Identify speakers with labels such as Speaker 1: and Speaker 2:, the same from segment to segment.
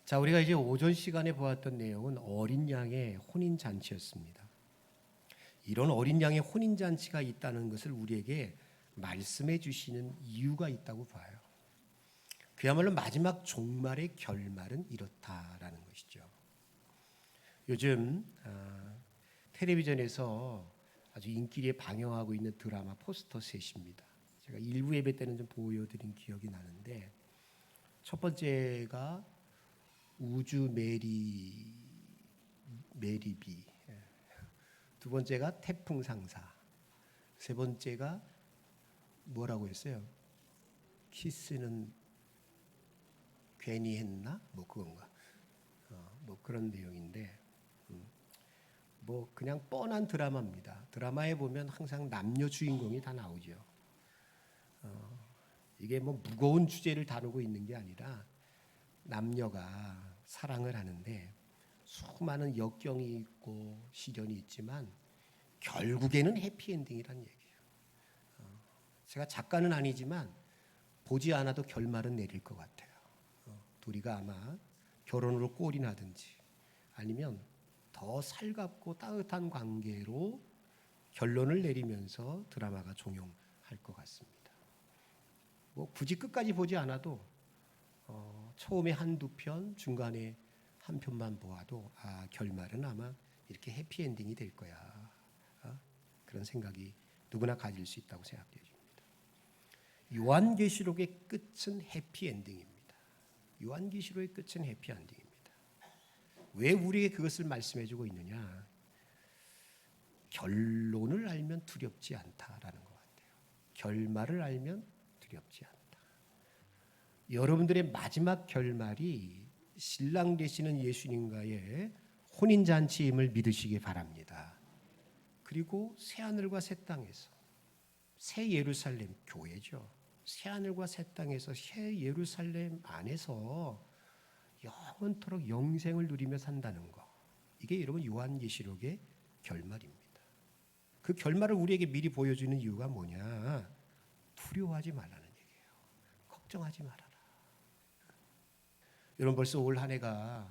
Speaker 1: 자, 우리가 이제 오전 시간에 보았던 내용은 어린 양의 혼인 잔치였습니다. 이런 어린 양의 혼인 잔치가 있다는 것을 우리에게 말씀해 주시는 이유가 있다고 봐요. 그야말로 마지막 종말의 결말은 이렇다라는 것이죠. 요즘 텔레비전에서 아주 인기에 방영하고 있는 드라마 포스터셋입니다. 제가 일부 예배 때는 좀 보여드린 기억이 나는데, 첫 번째가 우주 메리비, 두 번째가 태풍 상사, 세 번째가 뭐라고 했어요? 키스는 괜히 했나? 뭐 그건가? 뭐 그런 내용인데, 뭐 그냥 뻔한 드라마입니다. 드라마에 보면 항상 남녀 주인공이 다 나오죠. 이게 뭐 무거운 주제를 다루고 있는 게 아니라 남녀가 사랑을 하는데 수많은 역경이 있고 시련이 있지만 결국에는 해피엔딩이란 얘기예요. 제가 작가는 아니지만 보지 않아도 결말은 내릴 것 같아요. 둘이가 아마 결혼으로 꼴이 나든지 아니면 더 살갑고 따뜻한 관계로 결론을 내리면서 드라마가 종영할 것 같습니다. 뭐 굳이 끝까지 보지 않아도 처음에 한두 편, 중간에 한 편만 보아도 결말은 아마 이렇게 해피엔딩이 될 거야. 그런 생각이 누구나 가질 수 있다고 생각됩니다. 요한계시록의 끝은 해피엔딩입니다. 요한계시록의 끝은 해피엔딩입니다. 왜 우리에게 그것을 말씀해주고 있느냐? 결론을 알면 두렵지 않다라는 것 같아요. 결말을 알면 두렵지 않다. 여러분들의 마지막 결말이 신랑 되시는 예수님과의 혼인잔치임을 믿으시기 바랍니다. 그리고 새하늘과 새 땅에서, 새 예루살렘 교회죠. 새하늘과 새 땅에서 새 예루살렘 안에서 영원토록 영생을 누리며 산다는 것. 이게 여러분 요한계시록의 결말입니다. 그 결말을 우리에게 미리 보여주는 이유가 뭐냐? 두려워하지 말라는 얘기예요. 걱정하지 말아라. 여러분 벌써 올 한 해가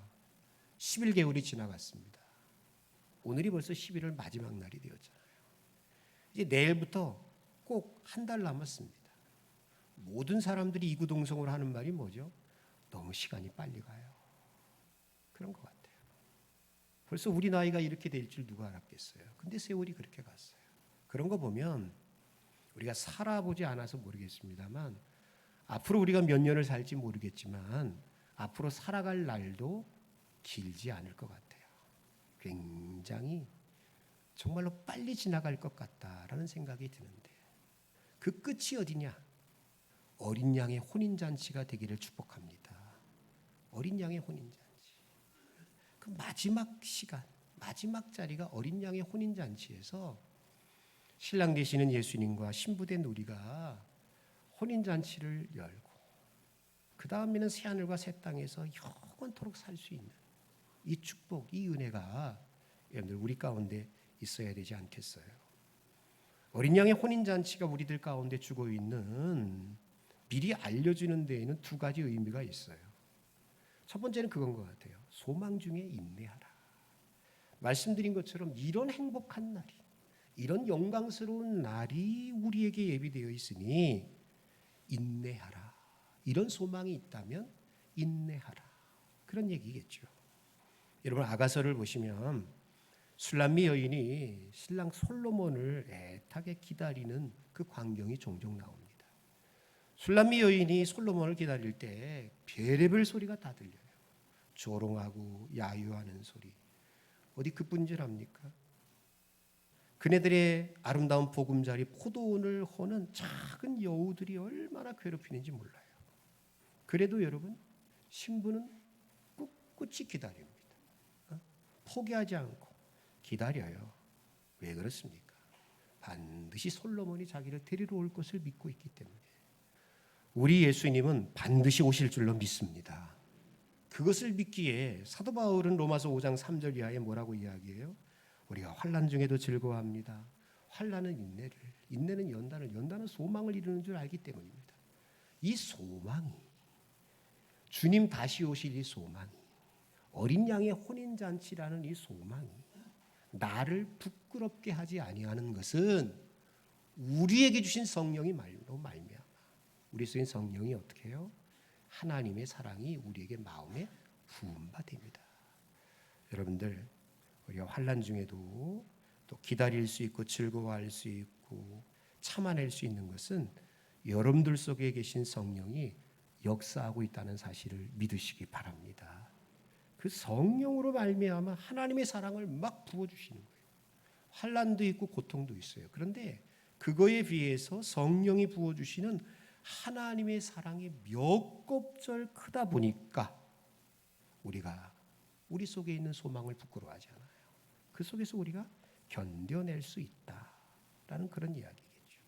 Speaker 1: 11개월이 지나갔습니다. 오늘이 벌써 11월 마지막 날이 되었잖아요. 이제 내일부터 꼭 한 달 남았습니다. 모든 사람들이 이구동성으로 하는 말이 뭐죠? 너무 시간이 빨리 가요. 그런 것 같아요. 벌써 우리 나이가 이렇게 될 줄 누가 알았겠어요. 근데 세월이 그렇게 갔어요. 그런 거 보면 우리가 살아보지 않아서 모르겠습니다만 앞으로 우리가 몇 년을 살지 모르겠지만 앞으로 살아갈 날도 길지 않을 것 같아요. 굉장히 정말로 빨리 지나갈 것 같다라는 생각이 드는데 그 끝이 어디냐? 어린 양의 혼인잔치가 되기를 축복합니다. 어린 양의 혼인잔치. 그 마지막 시간, 마지막 자리가 어린 양의 혼인잔치에서 신랑 되시는 예수님과 신부된 우리가 혼인잔치를 열고 그 다음에는 새하늘과 새 땅에서 영원토록 살 수 있는 이 축복, 이 은혜가 여러분들 우리 가운데 있어야 되지 않겠어요? 어린 양의 혼인잔치가 우리들 가운데 주고 있는 미리 알려주는 데에는 두 가지 의미가 있어요. 첫 번째는 그건 것 같아요. 소망 중에 인내하라. 말씀드린 것처럼 이런 행복한 날이, 이런 영광스러운 날이 우리에게 예비되어 있으니 인내하라. 이런 소망이 있다면 인내하라. 그런 얘기겠죠. 여러분 아가서를 보시면 술람미 여인이 신랑 솔로몬을 애타게 기다리는 그 광경이 종종 나옵니다. 술람미 여인이 솔로몬을 기다릴 때 별의별 소리가 다 들려요. 조롱하고 야유하는 소리. 어디 그뿐질합니까? 그네들의 아름다운 보금자리 포도원을 허는 작은 여우들이 얼마나 괴롭히는지 몰라요. 그래도 여러분 신부는 꿋꿋이 기다립니다. 포기하지 않고 기다려요. 왜 그렇습니까? 반드시 솔로몬이 자기를 데리러 올 것을 믿고 있기 때문에. 우리 예수님은 반드시 오실 줄로 믿습니다. 그것을 믿기에 사도 바울은 로마서 5장 3절 이하에 뭐라고 이야기해요? 우리가 환난 중에도 즐거워합니다. 환난은 인내를, 인내는 연단을, 연단은 소망을 이루는 줄 알기 때문입니다. 이 소망이, 주님 다시 오실 이 소망이 어린 양의 혼인잔치라는 이 소망이 나를 부끄럽게 하지 아니하는 것은 우리에게 주신 성령이 말미암아 우리 속에 성령이 어떻게 해요? 하나님의 사랑이 우리에게 마음에 부음바 됩니다. 여러분들 우리가 환난 중에도 또 기다릴 수 있고 즐거워할 수 있고 참아낼 수 있는 것은 여러분들 속에 계신 성령이 역사하고 있다는 사실을 믿으시기 바랍니다. 그 성령으로 말미암아 하나님의 사랑을 막 부어주시는 거예요. 환난도 있고 고통도 있어요. 그런데 그거에 비해서 성령이 부어주시는 하나님의 사랑이 몇 곱절 크다 보니까 우리가 우리 속에 있는 소망을 부끄러워하지 않아요. 그 속에서 우리가 견뎌낼 수 있다라는 그런 이야기겠죠.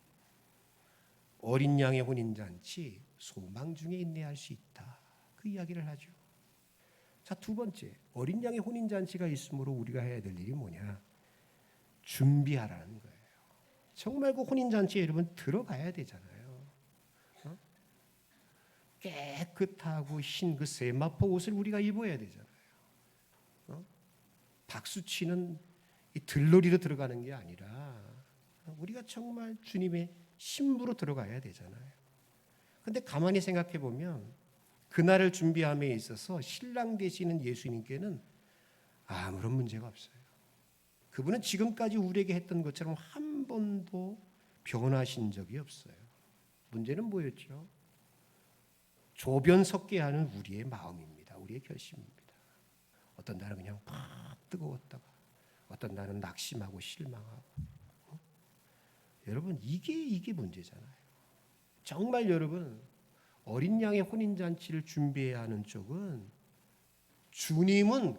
Speaker 1: 어린 양의 혼인잔치 소망 중에 인내할 수 있다. 그 이야기를 하죠. 자, 두 번째, 어린 양의 혼인잔치가 있으므로 우리가 해야 될 일이 뭐냐? 준비하라는 거예요. 정말 그 혼인잔치에 여러분 들어가야 되잖아요. 깨끗하고 흰 그 세마포 옷을 우리가 입어야 되잖아요. 박수치는 이 들러리로 들어가는 게 아니라 우리가 정말 주님의 신부로 들어가야 되잖아요. 근데 가만히 생각해 보면 그날을 준비함에 있어서 신랑 되시는 예수님께는 아무런 문제가 없어요. 그분은 지금까지 우리에게 했던 것처럼 한 번도 변하신 적이 없어요. 문제는 뭐였죠? 조변 섞게 하는 우리의 마음입니다. 우리의 결심입니다. 어떤 날은 그냥 팍 뜨거웠다가 어떤 날은 낙심하고 실망하고. 여러분 이게 문제잖아요. 정말 여러분 어린 양의 혼인잔치를 준비해야 하는 쪽은 주님은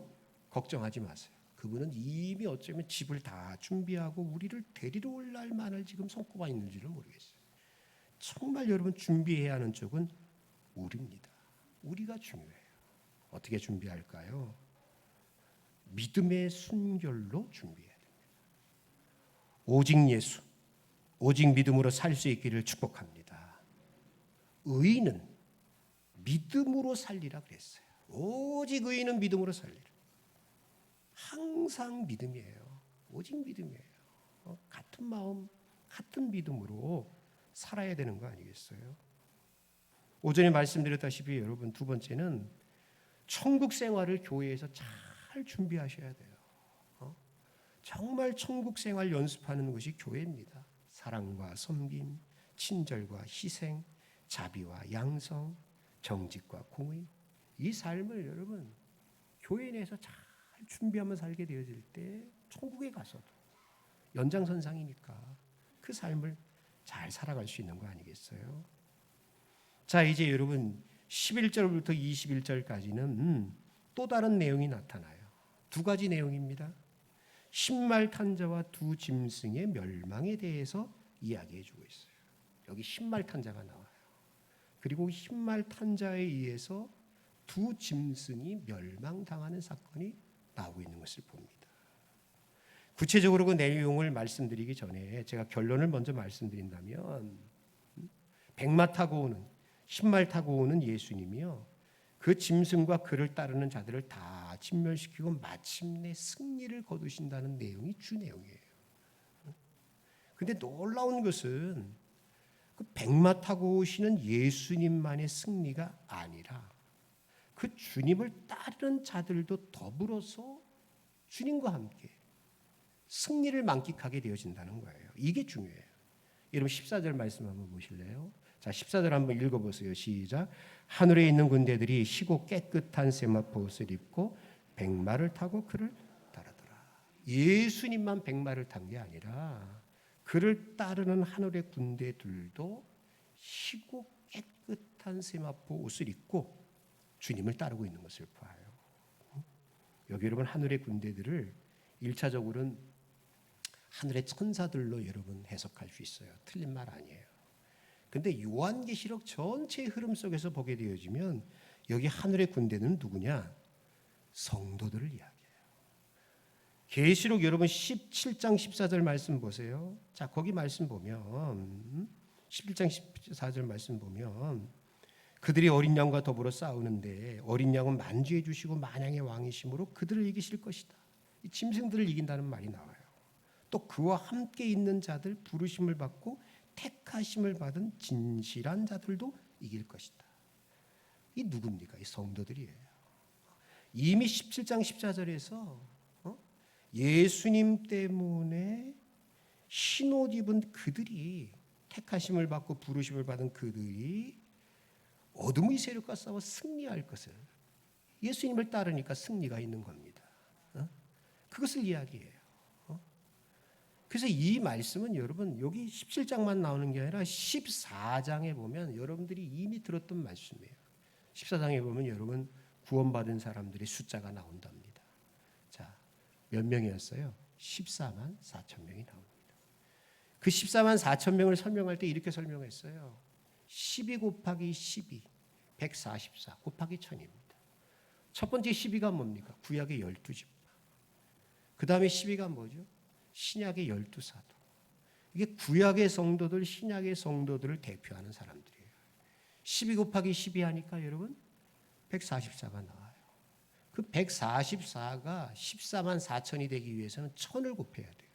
Speaker 1: 걱정하지 마세요. 그분은 이미 어쩌면 집을 다 준비하고 우리를 데리러 올 날만을 지금 손꼽아 있는지를 모르겠어요. 정말 여러분 준비해야 하는 쪽은 우리입니다. 우리가 중요해요. 어떻게 준비할까요? 믿음의 순결로 준비해야 됩니다. 오직 예수, 오직 믿음으로 살 수 있기를 축복합니다. 의인은 믿음으로 살리라 그랬어요. 오직 의인은 믿음으로 살리라. 항상 믿음이에요. 오직 믿음이에요. 같은 마음, 같은 믿음으로 살아야 되는 거 아니겠어요? 오전에 말씀드렸다시피 여러분 두 번째는 천국 생활을 교회에서 잘 준비하셔야 돼요. 정말 천국 생활 연습하는 것이 교회입니다. 사랑과 섬김, 친절과 희생, 자비와 양성, 정직과 공의. 이 삶을 여러분 교회 내에서 잘 준비하며 살게 되어질 때 천국에 가서도 연장선상이니까 그 삶을 잘 살아갈 수 있는 거 아니겠어요? 자, 이제 여러분 11절부터 21절까지는 또 다른 내용이 나타나요. 두 가지 내용입니다. 신말탄자와 두 짐승의 멸망에 대해서 이야기해 주고 있어요. 여기 신말탄자가 나와요. 그리고 신말탄자에 의해서 두 짐승이 멸망당하는 사건이 나오고 있는 것을 봅니다. 구체적으로 그 내용을 말씀드리기 전에 제가 결론을 먼저 말씀드린다면 백마 타고 오는 신말 타고 오는 예수님이요, 그 짐승과 그를 따르는 자들을 다 진멸시키고 마침내 승리를 거두신다는 내용이 주 내용이에요. 그런데 놀라운 것은 그 백마 타고 오시는 예수님만의 승리가 아니라 그 주님을 따르는 자들도 더불어서 주님과 함께 승리를 만끽하게 되어진다는 거예요. 이게 중요해요. 여러분 14절 말씀 한번 보실래요? 자, 14절 한번 읽어보세요. 시작. 하늘에 있는 군대들이 희고 깨끗한 세마포 옷을 입고 백마를 타고 그를 따르더라. 예수님만 백마를 탄 게 아니라 그를 따르는 하늘의 군대들도 희고 깨끗한 세마포 옷을 입고 주님을 따르고 있는 것을 봐요. 여기 여러분 하늘의 군대들을 1차적으로는 하늘의 천사들로 여러분 해석할 수 있어요. 틀린 말 아니에요. 근데 요한계시록 전체의 흐름 속에서 보게 되어지면 여기 하늘의 군대는 누구냐? 성도들을 이야기해요. 계시록 여러분 17장 14절 말씀 보세요. 자, 거기 말씀 보면 11장 14절 말씀 보면 그들이 어린 양과 더불어 싸우는데 어린 양은 만주해 주시고 만양의 왕이심으로 그들을 이기실 것이다. 이 짐승들을 이긴다는 말이 나와요. 또 그와 함께 있는 자들, 부르심을 받고 택하심을 받은 진실한 자들도 이길 것이다. 이 누굽니까? 이 성도들이에요. 이미 17장 14절에서 예수님 때문에 흰옷 입은 그들이, 택하심을 받고 부르심을 받은 그들이 어둠의 세력과 싸워 승리할 것을, 예수님을 따르니까 승리가 있는 겁니다. 그것을 이야기해요. 그래서 이 말씀은 여러분 여기 17장만 나오는 게 아니라 14장에 보면 여러분들이 이미 들었던 말씀이에요. 14장에 보면 여러분 구원받은 사람들의 숫자가 나온답니다. 자, 몇 명이었어요? 14만 4천 명이 나옵니다. 그 14만 4천 명을 설명할 때 이렇게 설명했어요. 12 곱하기 12, 144 곱하기 1000입니다. 첫 번째 12가 뭡니까? 구약의 12지파. 그 다음에 12가 뭐죠? 신약의 12사도. 이게 구약의 성도들, 신약의 성도들을 대표하는 사람들이에요. 12 곱하기 12 하니까 여러분 144가 나와요. 그 144가 14만 4천이 되기 위해서는 1000을 곱해야 돼요.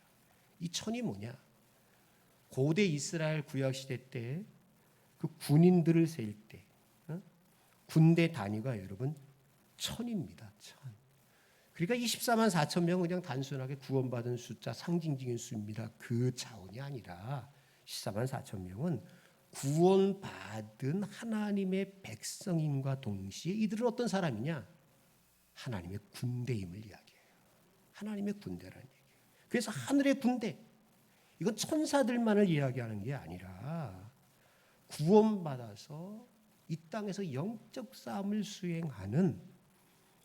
Speaker 1: 이 1000이 뭐냐? 고대 이스라엘 구약시대 때 그 군인들을 셀 때 군대 단위가 여러분 1000입니다. 1000. 그러니까 24만 4천 명은 그냥 단순하게 구원받은 숫자, 상징적인 수입니다. 그 차원이 아니라 14만 4천 명은 구원받은 하나님의 백성인과 동시에 이들은 어떤 사람이냐? 하나님의 군대임을 이야기해요. 하나님의 군대라는 얘기예요. 그래서 하늘의 군대, 이건 천사들만을 이야기하는 게 아니라 구원받아서 이 땅에서 영적 싸움을 수행하는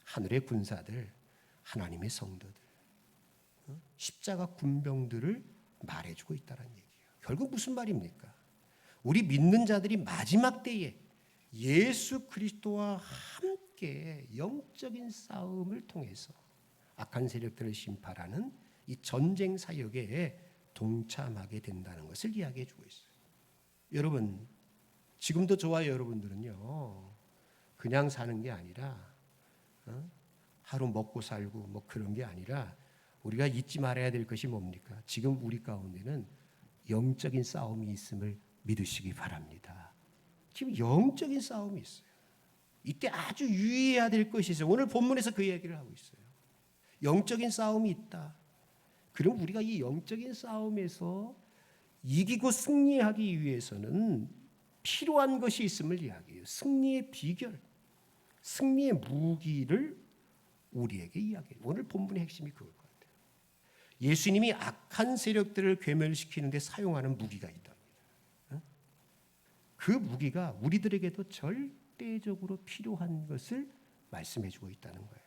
Speaker 1: 하늘의 군사들, 하나님의 성도들, 십자가 군병들을 말해주고 있다는 얘기예요. 결국 무슨 말입니까? 우리 믿는 자들이 마지막 때에 예수 그리스도와 함께 영적인 싸움을 통해서 악한 세력들을 심판하는 이 전쟁 사역에 동참하게 된다는 것을 이야기해 주고 있어요. 여러분, 지금도 저와 여러분들은요, 그냥 사는 게 아니라 하루 먹고 살고 뭐 그런 게 아니라 우리가 잊지 말아야 될 것이 뭡니까? 지금 우리 가운데는 영적인 싸움이 있음을 믿으시기 바랍니다. 지금 영적인 싸움이 있어요. 이때 아주 유의해야 될 것이 있어요. 오늘 본문에서 그 얘기를 하고 있어요. 영적인 싸움이 있다. 그럼 우리가 이 영적인 싸움에서 이기고 승리하기 위해서는 필요한 것이 있음을 이야기해요. 승리의 비결, 승리의 무기를 우리에게 이야기해요. 오늘 본문의 핵심이 그걸 것 같아요. 예수님이 악한 세력들을 괴멸시키는데 사용하는 무기가 있답니다. 그 무기가 우리들에게도 절대적으로 필요한 것을 말씀해주고 있다는 거예요.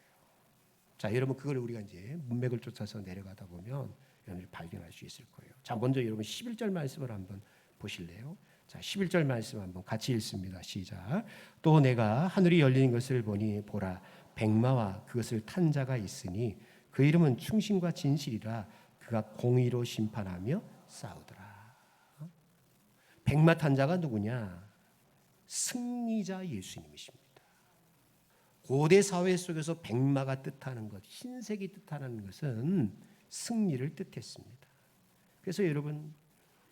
Speaker 1: 자, 여러분 그걸 우리가 이제 문맥을 쫓아서 내려가다 보면 여러분들이 발견할 수 있을 거예요. 자, 먼저 여러분 11절 말씀을 한번 보실래요? 자, 11절 말씀 한번 같이 읽습니다. 시작. 또 내가 하늘이 열리는 것을 보니 보라 백마와 그것을 탄 자가 있으니 그 이름은 충신과 진실이라 그가 공의로 심판하며 싸우더라. 백마 탄 자가 누구냐? 승리자 예수님이십니다. 고대 사회 속에서 백마가 뜻하는 것, 흰색이 뜻하는 것은 승리를 뜻했습니다. 그래서 여러분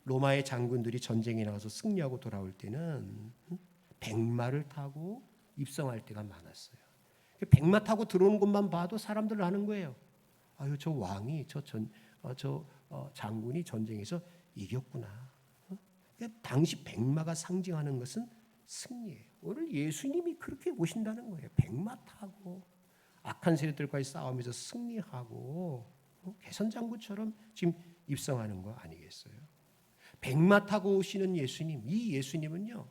Speaker 1: 로마의 장군들이 전쟁에 나가서 승리하고 돌아올 때는 백마를 타고 입성할 때가 많았어요. 백마 타고 들어오는 것만 봐도 사람들 아는 거예요. 아유, 저 왕이 장군이 전쟁에서 이겼구나. 당시 백마가 상징하는 것은 승리예요. 오늘 예수님이 그렇게 오신다는 거예요. 백마 타고 악한 세력들과의 싸움에서 승리하고 개선장군처럼 지금 입성하는 거 아니겠어요? 백마 타고 오시는 예수님, 이 예수님은요,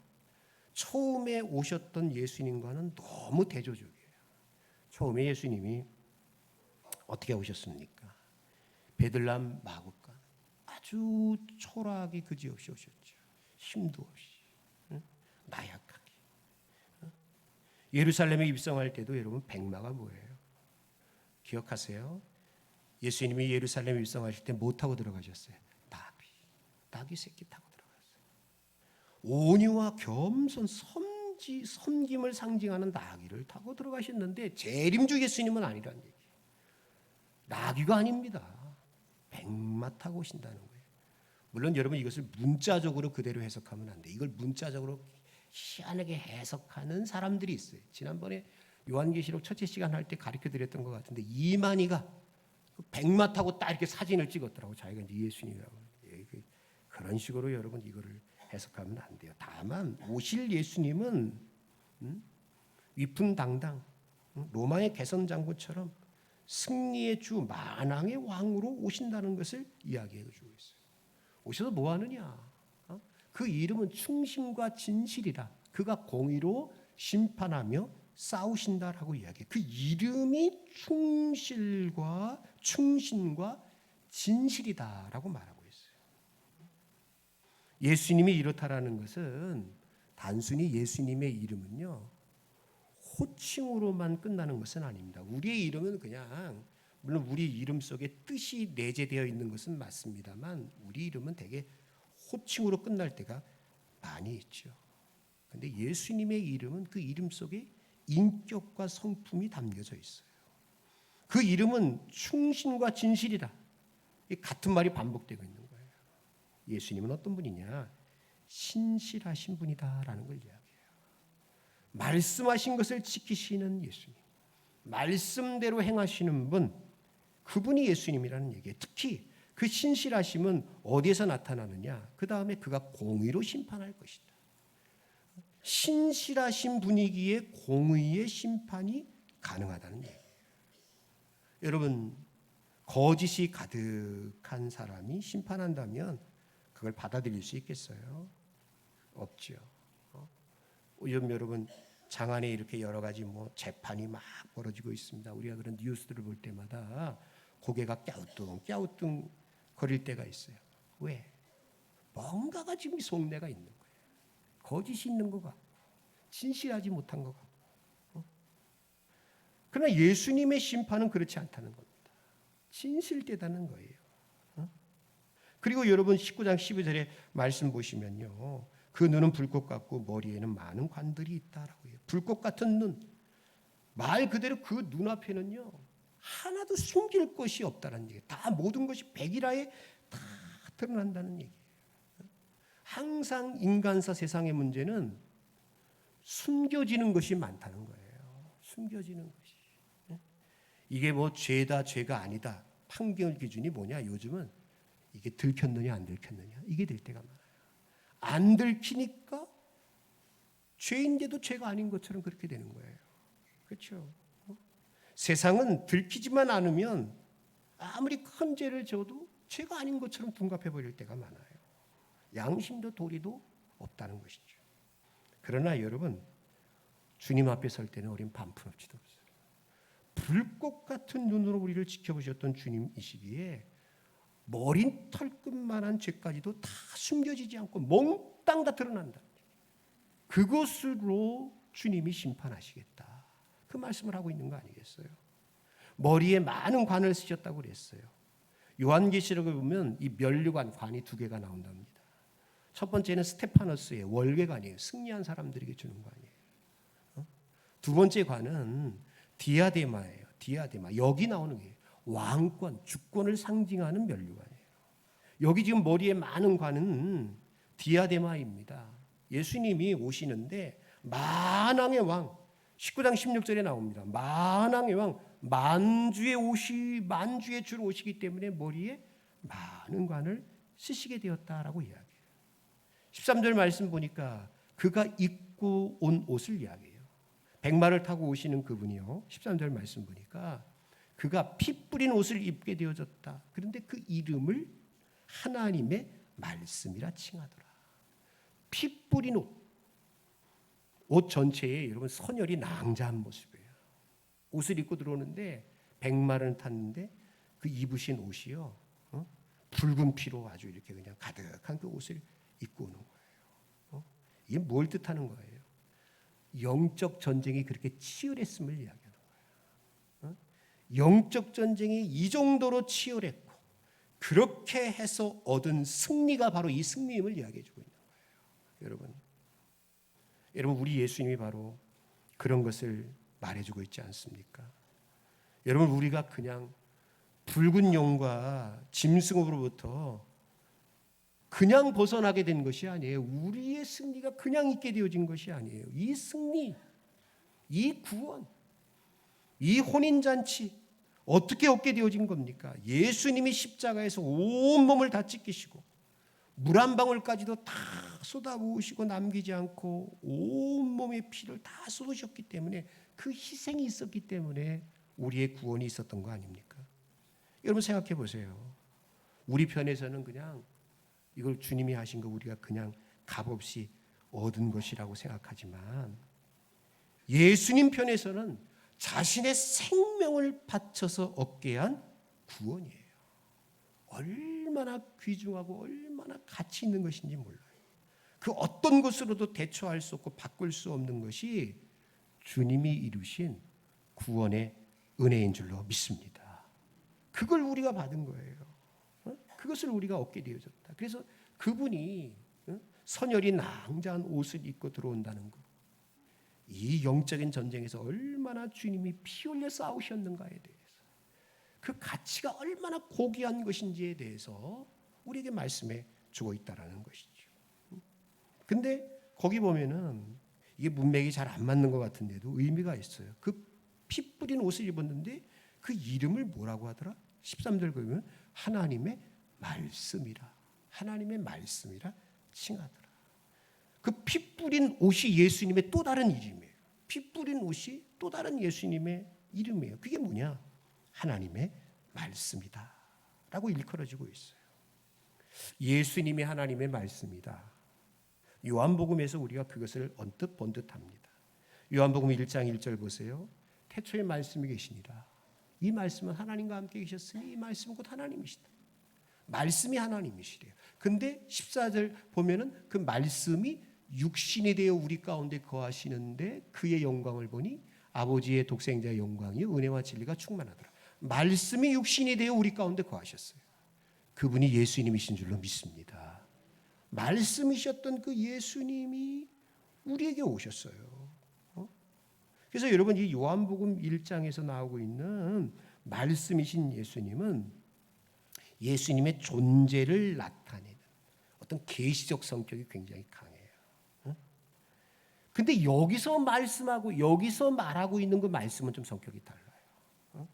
Speaker 1: 처음에 오셨던 예수님과는 너무 대조적이에요. 처음에 예수님이 어떻게 오셨습니까? 베들레헴 마구간 아주 초라하게 그지없이 오셨죠. 힘도 없이, 나약하게. 예루살렘에 입성할 때도 여러분 백마가 뭐예요? 기억하세요? 예수님이 예루살렘에 입성하실 때 뭐 타고 들어가셨어요? 나귀 새끼 타고 들어갔어요. 온유와 겸손, 섬김을 상징하는 나귀를 타고 들어가셨는데 재림주 예수님은 아니라는 얘기예요. 나귀가 아닙니다. 백마 타고 오신다는 거예요. 물론 여러분 이것을 문자적으로 그대로 해석하면 안 돼. 이걸 문자적으로 희한하게 해석하는 사람들이 있어요. 지난번에 요한계시록 첫째 시간 할 때 가르쳐 드렸던 것 같은데 이만희가 백마 타고 딱 이렇게 사진을 찍었더라고. 자기가 이제 예수님이라고. 그런 식으로 여러분 이거를 해석하면 안 돼요. 다만 오실 예수님은 위풍당당 로마의 개선 장군처럼 승리의 주 만왕의 왕으로 오신다는 것을 이야기해 주고 있어요. 오셔서 뭐 하느냐? 그 이름은 충심과 진실이라. 그가 공의로 심판하며 싸우신다라고 이야기해요. 그 이름이 충실과 충신과 진실이다라고 말하고 있어요. 예수님이 이렇다라는 것은 단순히 예수님의 이름은요 호칭으로만 끝나는 것은 아닙니다. 우리의 이름은 그냥 물론 우리 이름 속에 뜻이 내재되어 있는 것은 맞습니다만 우리 이름은 되게 호칭으로 끝날 때가 많이 있죠. 그런데 예수님의 이름은 그 이름 속에 인격과 성품이 담겨져 있어요. 그 이름은 충신과 진실이다. 같은 말이 반복되고 있는 거예요. 예수님은 어떤 분이냐? 신실하신 분이다라는 걸 이야기해요. 말씀하신 것을 지키시는 예수님, 말씀대로 행하시는 분, 그분이 예수님이라는 얘기예요. 특히 그 신실하심은 어디에서 나타나느냐? 그 다음에 그가 공의로 심판할 것이다. 신실하신 분이기에 공의의 심판이 가능하다는 얘기예요. 여러분, 거짓이 가득한 사람이 심판한다면 그걸 받아들일 수 있겠어요? 없죠. 요즘 여러분 장안에 이렇게 여러 가지 재판이 막 벌어지고 있습니다. 우리가 그런 뉴스들을 볼 때마다 고개가 갸우뚱 거릴 때가 있어요. 왜? 뭔가가 지금 속내가 있는 거예요. 거짓이 있는 것 같고 진실하지 못한 것 같고. 그러나 예수님의 심판은 그렇지 않다는 겁니다. 진실되다는 거예요. 그리고 여러분 19장 12절에 말씀 보시면요. 그 눈은 불꽃 같고 머리에는 많은 관들이 있다라고 해요. 불꽃 같은 눈. 말 그대로 그 눈앞에는요. 하나도 숨길 것이 없다는 얘기예요. 다 모든 것이 백일하에 다 드러난다는 얘기예요. 항상 인간사 세상의 문제는 숨겨지는 것이 많다는 거예요. 숨겨지는 것이. 이게 죄다 죄가 아니다. 판결 기준이 뭐냐? 요즘은 이게 들켰느냐 안 들켰느냐 이게 될 때가 많아요. 안 들키니까 죄인데도 죄가 아닌 것처럼 그렇게 되는 거예요. 그렇죠? 세상은 들키지만 않으면 아무리 큰 죄를 져도 죄가 아닌 것처럼 둔갑해 버릴 때가 많아요. 양심도 도리도 없다는 것이죠. 그러나 여러분 주님 앞에 설 때는 우린 반푼업지도 없어요. 불꽃 같은 눈으로 우리를 지켜보셨던 주님이시기에 머리털끝만한 죄까지도 다 숨겨지지 않고 몽땅 다 드러난다. 그것으로 주님이 심판하시겠다. 그 말씀을 하고 있는 거 아니겠어요? 머리에 많은 관을 쓰셨다고 그랬어요. 요한계시록을 보면 이 면류관 관이 2개가 나온답니다. 첫 번째는 스테파너스의 월계관이에요. 승리한 사람들에게 주는 관이에요. 두 번째 관은 디아데마예요. 디아데마. 여기 나오는 게 왕권, 주권을 상징하는 면류관이에요. 여기 지금 머리에 많은 관은 디아데마입니다. 예수님이 오시는데 만왕의 왕, 19장 16절에 나옵니다. 만왕의 왕, 만주의 주로 오시기 때문에 머리에 많은 관을 쓰시게 되었다라고 이야기해요. 13절 말씀 보니까 그가 입고 온 옷을 이야기해요. 백마를 타고 오시는 그분이요. 13절 말씀 보니까 그가 피 뿌린 옷을 입게 되어졌다. 그런데 그 이름을 하나님의 말씀이라 칭하더라. 피 뿌린 옷. 옷 전체에 여러분 선열이 낭자한 모습이에요. 옷을 입고 들어오는데 백마를 탔는데 그 입으신 옷이요. 붉은 피로 아주 이렇게 그냥 가득한 그 옷을 입고 오는 거예요. 이게 뭘 뜻하는 거예요? 영적 전쟁이 그렇게 치열했음을 이야기하는 거예요. 영적 전쟁이 이 정도로 치열했고 그렇게 해서 얻은 승리가 바로 이 승리임을 이야기해 주고 있는 거예요. 여러분, 여러분, 우리 예수님이 바로 그런 것을 말해주고 있지 않습니까? 여러분, 우리가 그냥 붉은 용과 짐승으로부터 그냥 벗어나게 된 것이 아니에요. 우리의 승리가 그냥 있게 되어진 것이 아니에요. 이 승리, 이 구원, 이 혼인잔치 어떻게 얻게 되어진 겁니까? 예수님이 십자가에서 온몸을 다 찢기시고 물 한 방울까지도 다 쏟아부으시고 남기지 않고 온몸의 피를 다 쏟으셨기 때문에, 그 희생이 있었기 때문에 우리의 구원이 있었던 거 아닙니까? 여러분 생각해 보세요. 우리 편에서는 그냥 이걸 주님이 하신 거 우리가 그냥 값없이 얻은 것이라고 생각하지만, 예수님 편에서는 자신의 생명을 바쳐서 얻게 한 구원이에요. 얼마나 귀중하고 얼마나 가치 있는 것인지 몰라요. 그 어떤 것으로도 대처할 수 없고 바꿀 수 없는 것이 주님이 이루신 구원의 은혜인 줄로 믿습니다. 그걸 우리가 받은 거예요. 그것을 우리가 얻게 되어졌다. 그래서 그분이 선열이 낭자한 옷을 입고 들어온다는 것, 이 영적인 전쟁에서 얼마나 주님이 피 흘려 싸우셨는가에 대해서, 그 가치가 얼마나 고귀한 것인지에 대해서 우리에게 말씀해 주고 있다라는 것이죠. 근데 거기 보면은 이게 문맥이 잘 안 맞는 것 같은데도 의미가 있어요. 그 피 뿌린 옷을 입었는데 그 이름을 뭐라고 하더라? 13절 보면 하나님의 말씀이라, 하나님의 말씀이라 칭하더라. 그 피 뿌린 옷이 예수님의 또 다른 이름이에요. 피 뿌린 옷이 또 다른 예수님의 이름이에요. 그게 뭐냐? 하나님의 말씀이다 라고 일컬어지고 있어요. 예수님이 하나님의 말씀이다. 요한복음에서 우리가 그것을 언뜻 본듯합니다. 요한복음 1장 1절 보세요. 태초에 말씀이 계시니라. 이 말씀은 하나님과 함께 계셨으니 이 말씀은 곧 하나님이시다. 말씀이 하나님이시래요. 근데 14절 보면은 그 말씀이 육신이 되어 우리 가운데 거하시는데 그의 영광을 보니 아버지의 독생자의 영광이 은혜와 진리가 충만하더라. 말씀이 육신이 되어 우리 가운데 거하셨어요. 그분이 예수님이신 줄로 믿습니다. 말씀이셨던 그 예수님이 우리에게 오셨어요. 그래서 여러분, 이 요한복음 1장에서 나오고 있는 말씀이신 예수님은 예수님의 존재를 나타내는 어떤 계시적 성격이 굉장히 강해요. 근데 여기서 말씀하고 여기서 말하고 있는 그 말씀은 좀 성격이 달라요.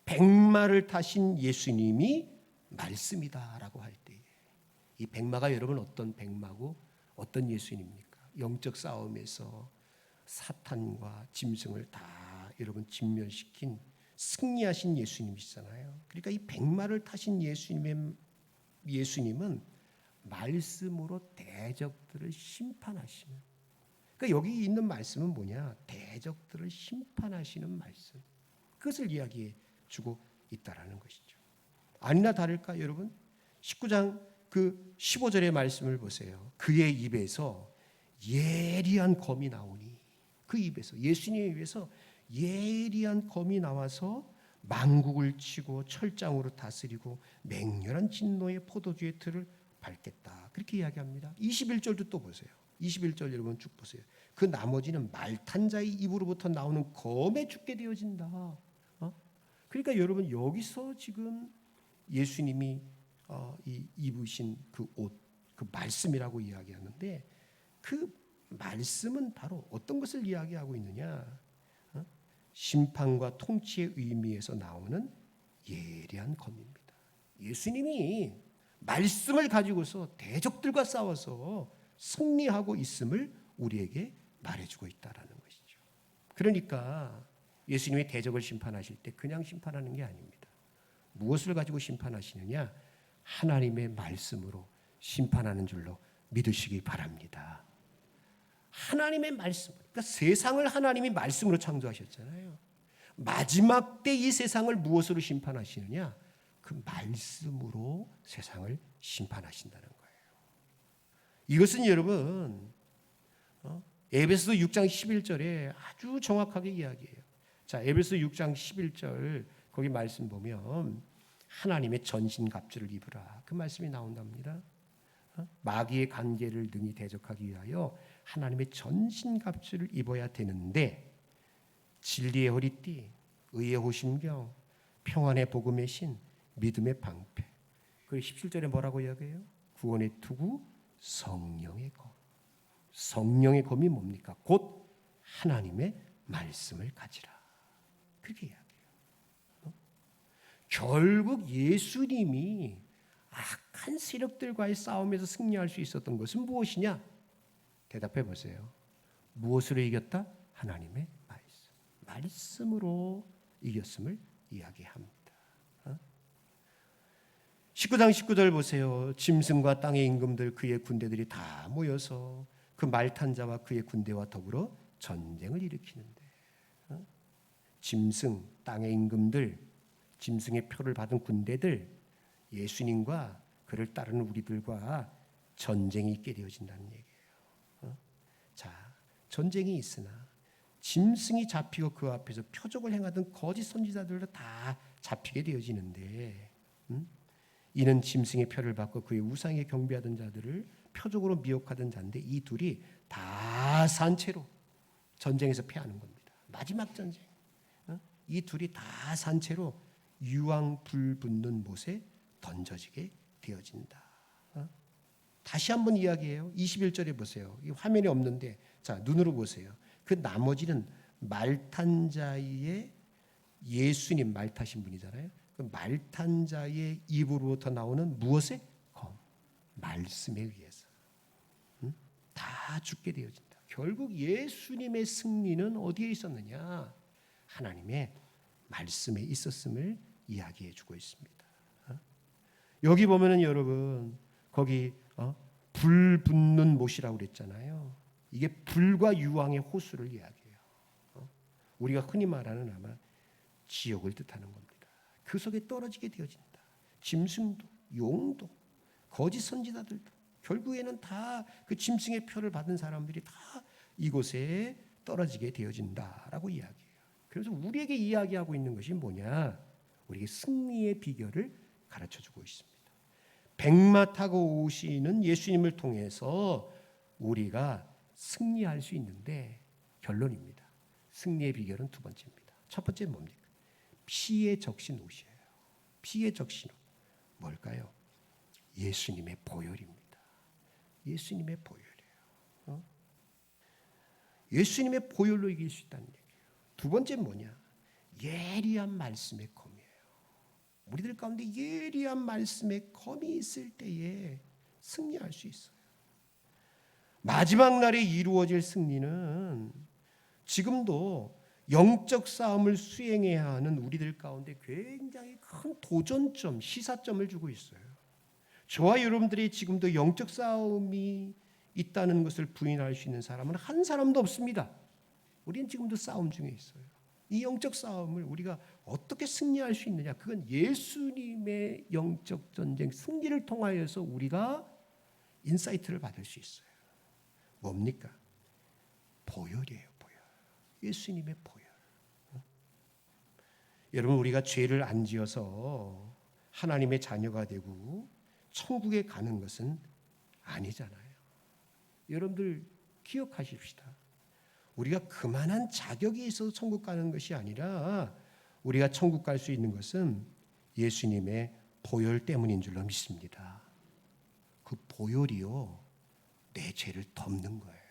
Speaker 1: 백마를 타신 예수님이 말씀이다라고 할 때, 이 백마가 여러분 어떤 백마고 어떤 예수님입니까? 영적 싸움에서 사탄과 짐승을 다 여러분 진멸시킨 승리하신 예수님이시잖아요. 그러니까 이 백마를 타신 예수님은 말씀으로 대적들을 심판하시는, 그러니까 여기 있는 말씀은 뭐냐? 대적들을 심판하시는 말씀. 그것을 이야기해 주고 있다라는 것이죠. 아니나 다를까 여러분, 19장 그 15절의 말씀을 보세요. 그의 입에서 예리한 검이 나오니, 그 입에서, 예수님의 입에서 예리한 검이 나와서 만국을 치고 철장으로 다스리고 맹렬한 진노의 포도주의 틀을 밟겠다. 그렇게 이야기합니다. 21절도 또 보세요. 21절 여러분 쭉 보세요. 그 나머지는 말탄 자의 입으로부터 나오는 검에 죽게 되어진다. 그러니까 여러분 여기서 지금 예수님이 입으신 그 옷, 그 말씀이라고 이야기하는데, 그 말씀은 바로 어떤 것을 이야기하고 있느냐? 심판과 통치의 의미에서 나오는 예리한 검입니다. 예수님이 말씀을 가지고서 대적들과 싸워서 승리하고 있음을 우리에게 말해주고 있다라는 것이죠. 그러니까 예수님이 대적을 심판하실 때 그냥 심판하는 게 아닙니다. 무엇을 가지고 심판하시느냐? 하나님의 말씀으로 심판하는 줄로 믿으시기 바랍니다. 하나님의 말씀, 그러니까 세상을 하나님이 말씀으로 창조하셨잖아요. 마지막 때 이 세상을 무엇으로 심판하시느냐? 그 말씀으로 세상을 심판하신다는 거예요. 이것은 여러분 에베소서 6장 11절에 아주 정확하게 이야기해요. 자, 에베소서 6장 11절 거기 말씀 보면 하나님의 전신갑주를 입으라, 그 말씀이 나온답니다. 마귀의 관계를 능히 대적하기 위하여 하나님의 전신갑주를 입어야 되는데 진리의 허리띠, 의의 호심경, 평안의 복음의 신, 믿음의 방패. 그리고 17절에 뭐라고 이야기해요? 구원의 투구, 성령의 검. 성령의 검이 뭡니까? 곧 하나님의 말씀을 가지라. 그렇게 이야기해요. 결국 예수님이 악한 세력들과의 싸움에서 승리할 수 있었던 것은 무엇이냐? 대답해 보세요. 무엇으로 이겼다? 하나님의 말씀. 말씀으로 이겼음을 이야기합니다. 19장 19절 보세요. 짐승과 땅의 임금들 그의 군대들이 다 모여서 그 말탄 자와 그의 군대와 더불어 전쟁을 일으키는데 짐승, 땅의 임금들, 짐승의 표를 받은 군대들, 예수님과 그를 따르는 우리들과 전쟁이 있게 되어진다는 얘기예요. 자, 전쟁이 있으나 짐승이 잡히고 그 앞에서 표적을 행하던 거짓 선지자들도 다 잡히게 되어지는데 이는 짐승의 표를 받고 그의 우상에 경배하던 자들을 표적으로 미혹하던 자인데 이 둘이 다 산채로 전쟁에서 패하는 겁니다. 마지막 전쟁. 이 둘이 다 산채로 유황 불 붙는 못에 던져지게 되어진다. 다시 한번 이야기해요. 21절에 보세요. 이 화면에 없는데 자 눈으로 보세요. 그 나머지는 말탄 자의 예수님 말 타신 분이잖아요. 그 말탄 자의 입으로부터 나오는 무엇의 검? 말씀에 의해서 다 죽게 되어진다. 결국 예수님의 승리는 어디에 있었느냐? 하나님의 말씀에 있었음을 이야기해 주고 있습니다. 여기 보면은 여러분 거기 불 붙는 못이라고 그랬잖아요. 이게 불과 유황의 호수를 이야기해요. 우리가 흔히 말하는 아마 지옥을 뜻하는 겁니다. 그 속에 떨어지게 되어진다. 짐승도 용도 거짓 선지자들도 결국에는 다 그 짐승의 표를 받은 사람들이 다 이곳에 떨어지게 되어진다라고 이야기해요. 그래서 우리에게 이야기하고 있는 것이 뭐냐? 우리에게 승리의 비결을 가르쳐주고 있습니다. 백마 타고 오시는 예수님을 통해서 우리가 승리할 수 있는데 결론입니다. 승리의 비결은 두 번째입니다. 첫 번째는 뭡니까? 피에 적신 옷이에요. 피에 적신 옷. 뭘까요? 예수님의 보혈입니다. 예수님의 보혈이에요. 예수님의 보혈로 이길 수 있다는 얘기예요. 두 번째는 뭐냐? 예리한 말씀의 검이에요. 우리들 가운데 예리한 말씀의 검이 있을 때에 승리할 수 있어요. 마지막 날에 이루어질 승리는 지금도 영적 싸움을 수행해야 하는 우리들 가운데 굉장히 큰 도전점, 시사점을 주고 있어요. 저와 여러분들이 지금도 영적 싸움이 있다는 것을 부인할 수 있는 사람은 한 사람도 없습니다. 우리는 지금도 싸움 중에 있어요. 이 영적 싸움을 우리가 어떻게 승리할 수 있느냐? 그건 예수님의 영적 전쟁 승리를 통하여서 우리가 인사이트를 받을 수 있어요. 뭡니까? 보혈이에요. 보혈. 예수님의 보혈. 여러분 우리가 죄를 안 지어서 하나님의 자녀가 되고 천국에 가는 것은 아니잖아요. 여러분들 기억하십시다. 우리가 그만한 자격이 있어서 천국 가는 것이 아니라 우리가 천국 갈 수 있는 것은 예수님의 보혈 때문인 줄로 믿습니다. 그 보혈이요 내 죄를 덮는 거예요.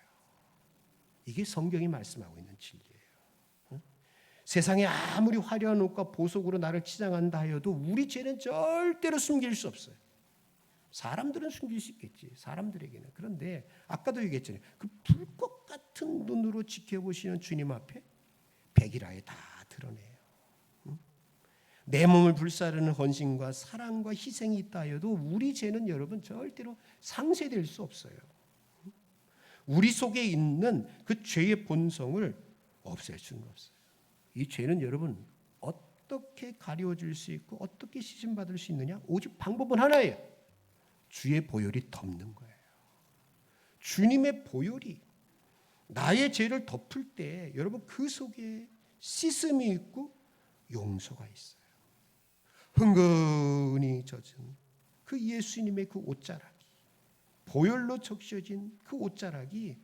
Speaker 1: 이게 성경이 말씀하고 있는 진리예요. 세상에 아무리 화려한 옷과 보석으로 나를 치장한다 하여도 우리 죄는 절대로 숨길 수 없어요. 사람들은 숨길 수 있겠지. 사람들에게는. 그런데 아까도 얘기했잖아요. 그 불꽃 같은 눈으로 지켜보시는 주님 앞에 백일하에 다 드러내요. 내 몸을 불사르는 헌신과 사랑과 희생이 있다 해도 우리 죄는 여러분 절대로 상쇄될 수 없어요. 우리 속에 있는 그 죄의 본성을 없앨 수는 없어요. 이 죄는 여러분 어떻게 가려질 수 있고 어떻게 씻음받을 수 있느냐? 오직 방법은 하나예요. 주의 보혈이 덮는 거예요. 주님의 보혈이 나의 죄를 덮을 때 여러분 그 속에 씻음이 있고 용서가 있어요. 흥건히 젖은 그 예수님의 그 옷자락이 보혈로 적셔진 그 옷자락이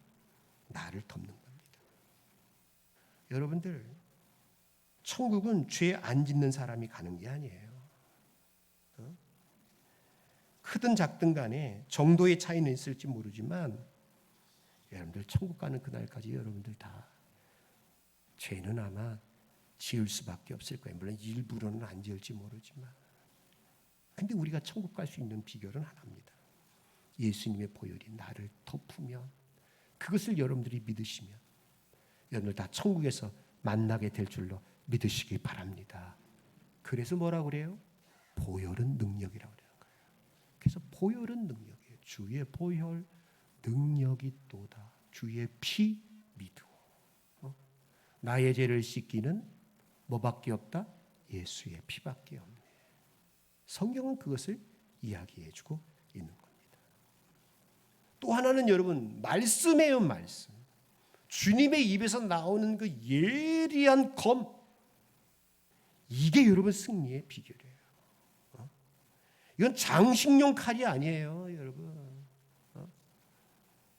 Speaker 1: 나를 덮는 겁니다. 여러분들, 천국은 죄 안 짓는 사람이 가는 게 아니에요. 크든 작든 간에 정도의 차이는 있을지 모르지만 여러분들 천국 가는 그날까지 여러분들 다 죄는 아마 지을 수밖에 없을 거예요. 물론 일부러는 안 지을지 모르지만. 근데 우리가 천국 갈 수 있는 비결은 하나입니다. 예수님의 보혈이 나를 덮으면, 그것을 여러분들이 믿으시면 여러분들 다 천국에서 만나게 될 줄로 믿으시기 바랍니다. 그래서 뭐라고 그래요? 보혈은 능력이라고 그래요. 그래서 보혈은 능력이에요. 주의 보혈 능력이 또다. 주의 피 믿으오. 나의 죄를 씻기는 뭐밖에 없다? 예수의 피밖에 없네. 성경은 그것을 이야기해주고 있는 겁니다. 또 하나는 여러분, 말씀이에요. 말씀. 주님의 입에서 나오는 그 예리한 검, 이게 여러분 승리의 비결이에요. 이건 장식용 칼이 아니에요, 여러분.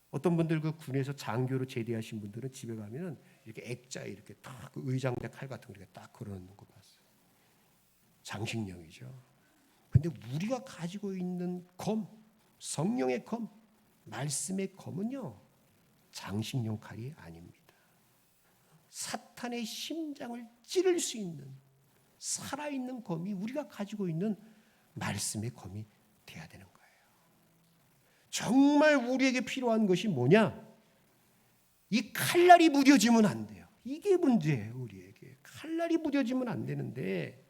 Speaker 1: 어떤 분들 그 군에서 장교로 제대하신 분들은 집에 가면 이렇게 액자에 이렇게 딱 그 의장대 칼 같은 거 이렇게 딱 걸어놓는 거 봤어요. 장식용이죠. 근데 우리가 가지고 있는 검, 성령의 검, 말씀의 검은요, 장식용 칼이 아닙니다. 사탄의 심장을 찌를 수 있는 살아있는 검이 우리가 가지고 있는 말씀의 검이 돼야 되는 거예요. 정말 우리에게 필요한 것이 뭐냐? 이 칼날이 무뎌지면 안 돼요. 이게 문제예요. 우리에게 칼날이 무뎌지면 안 되는데,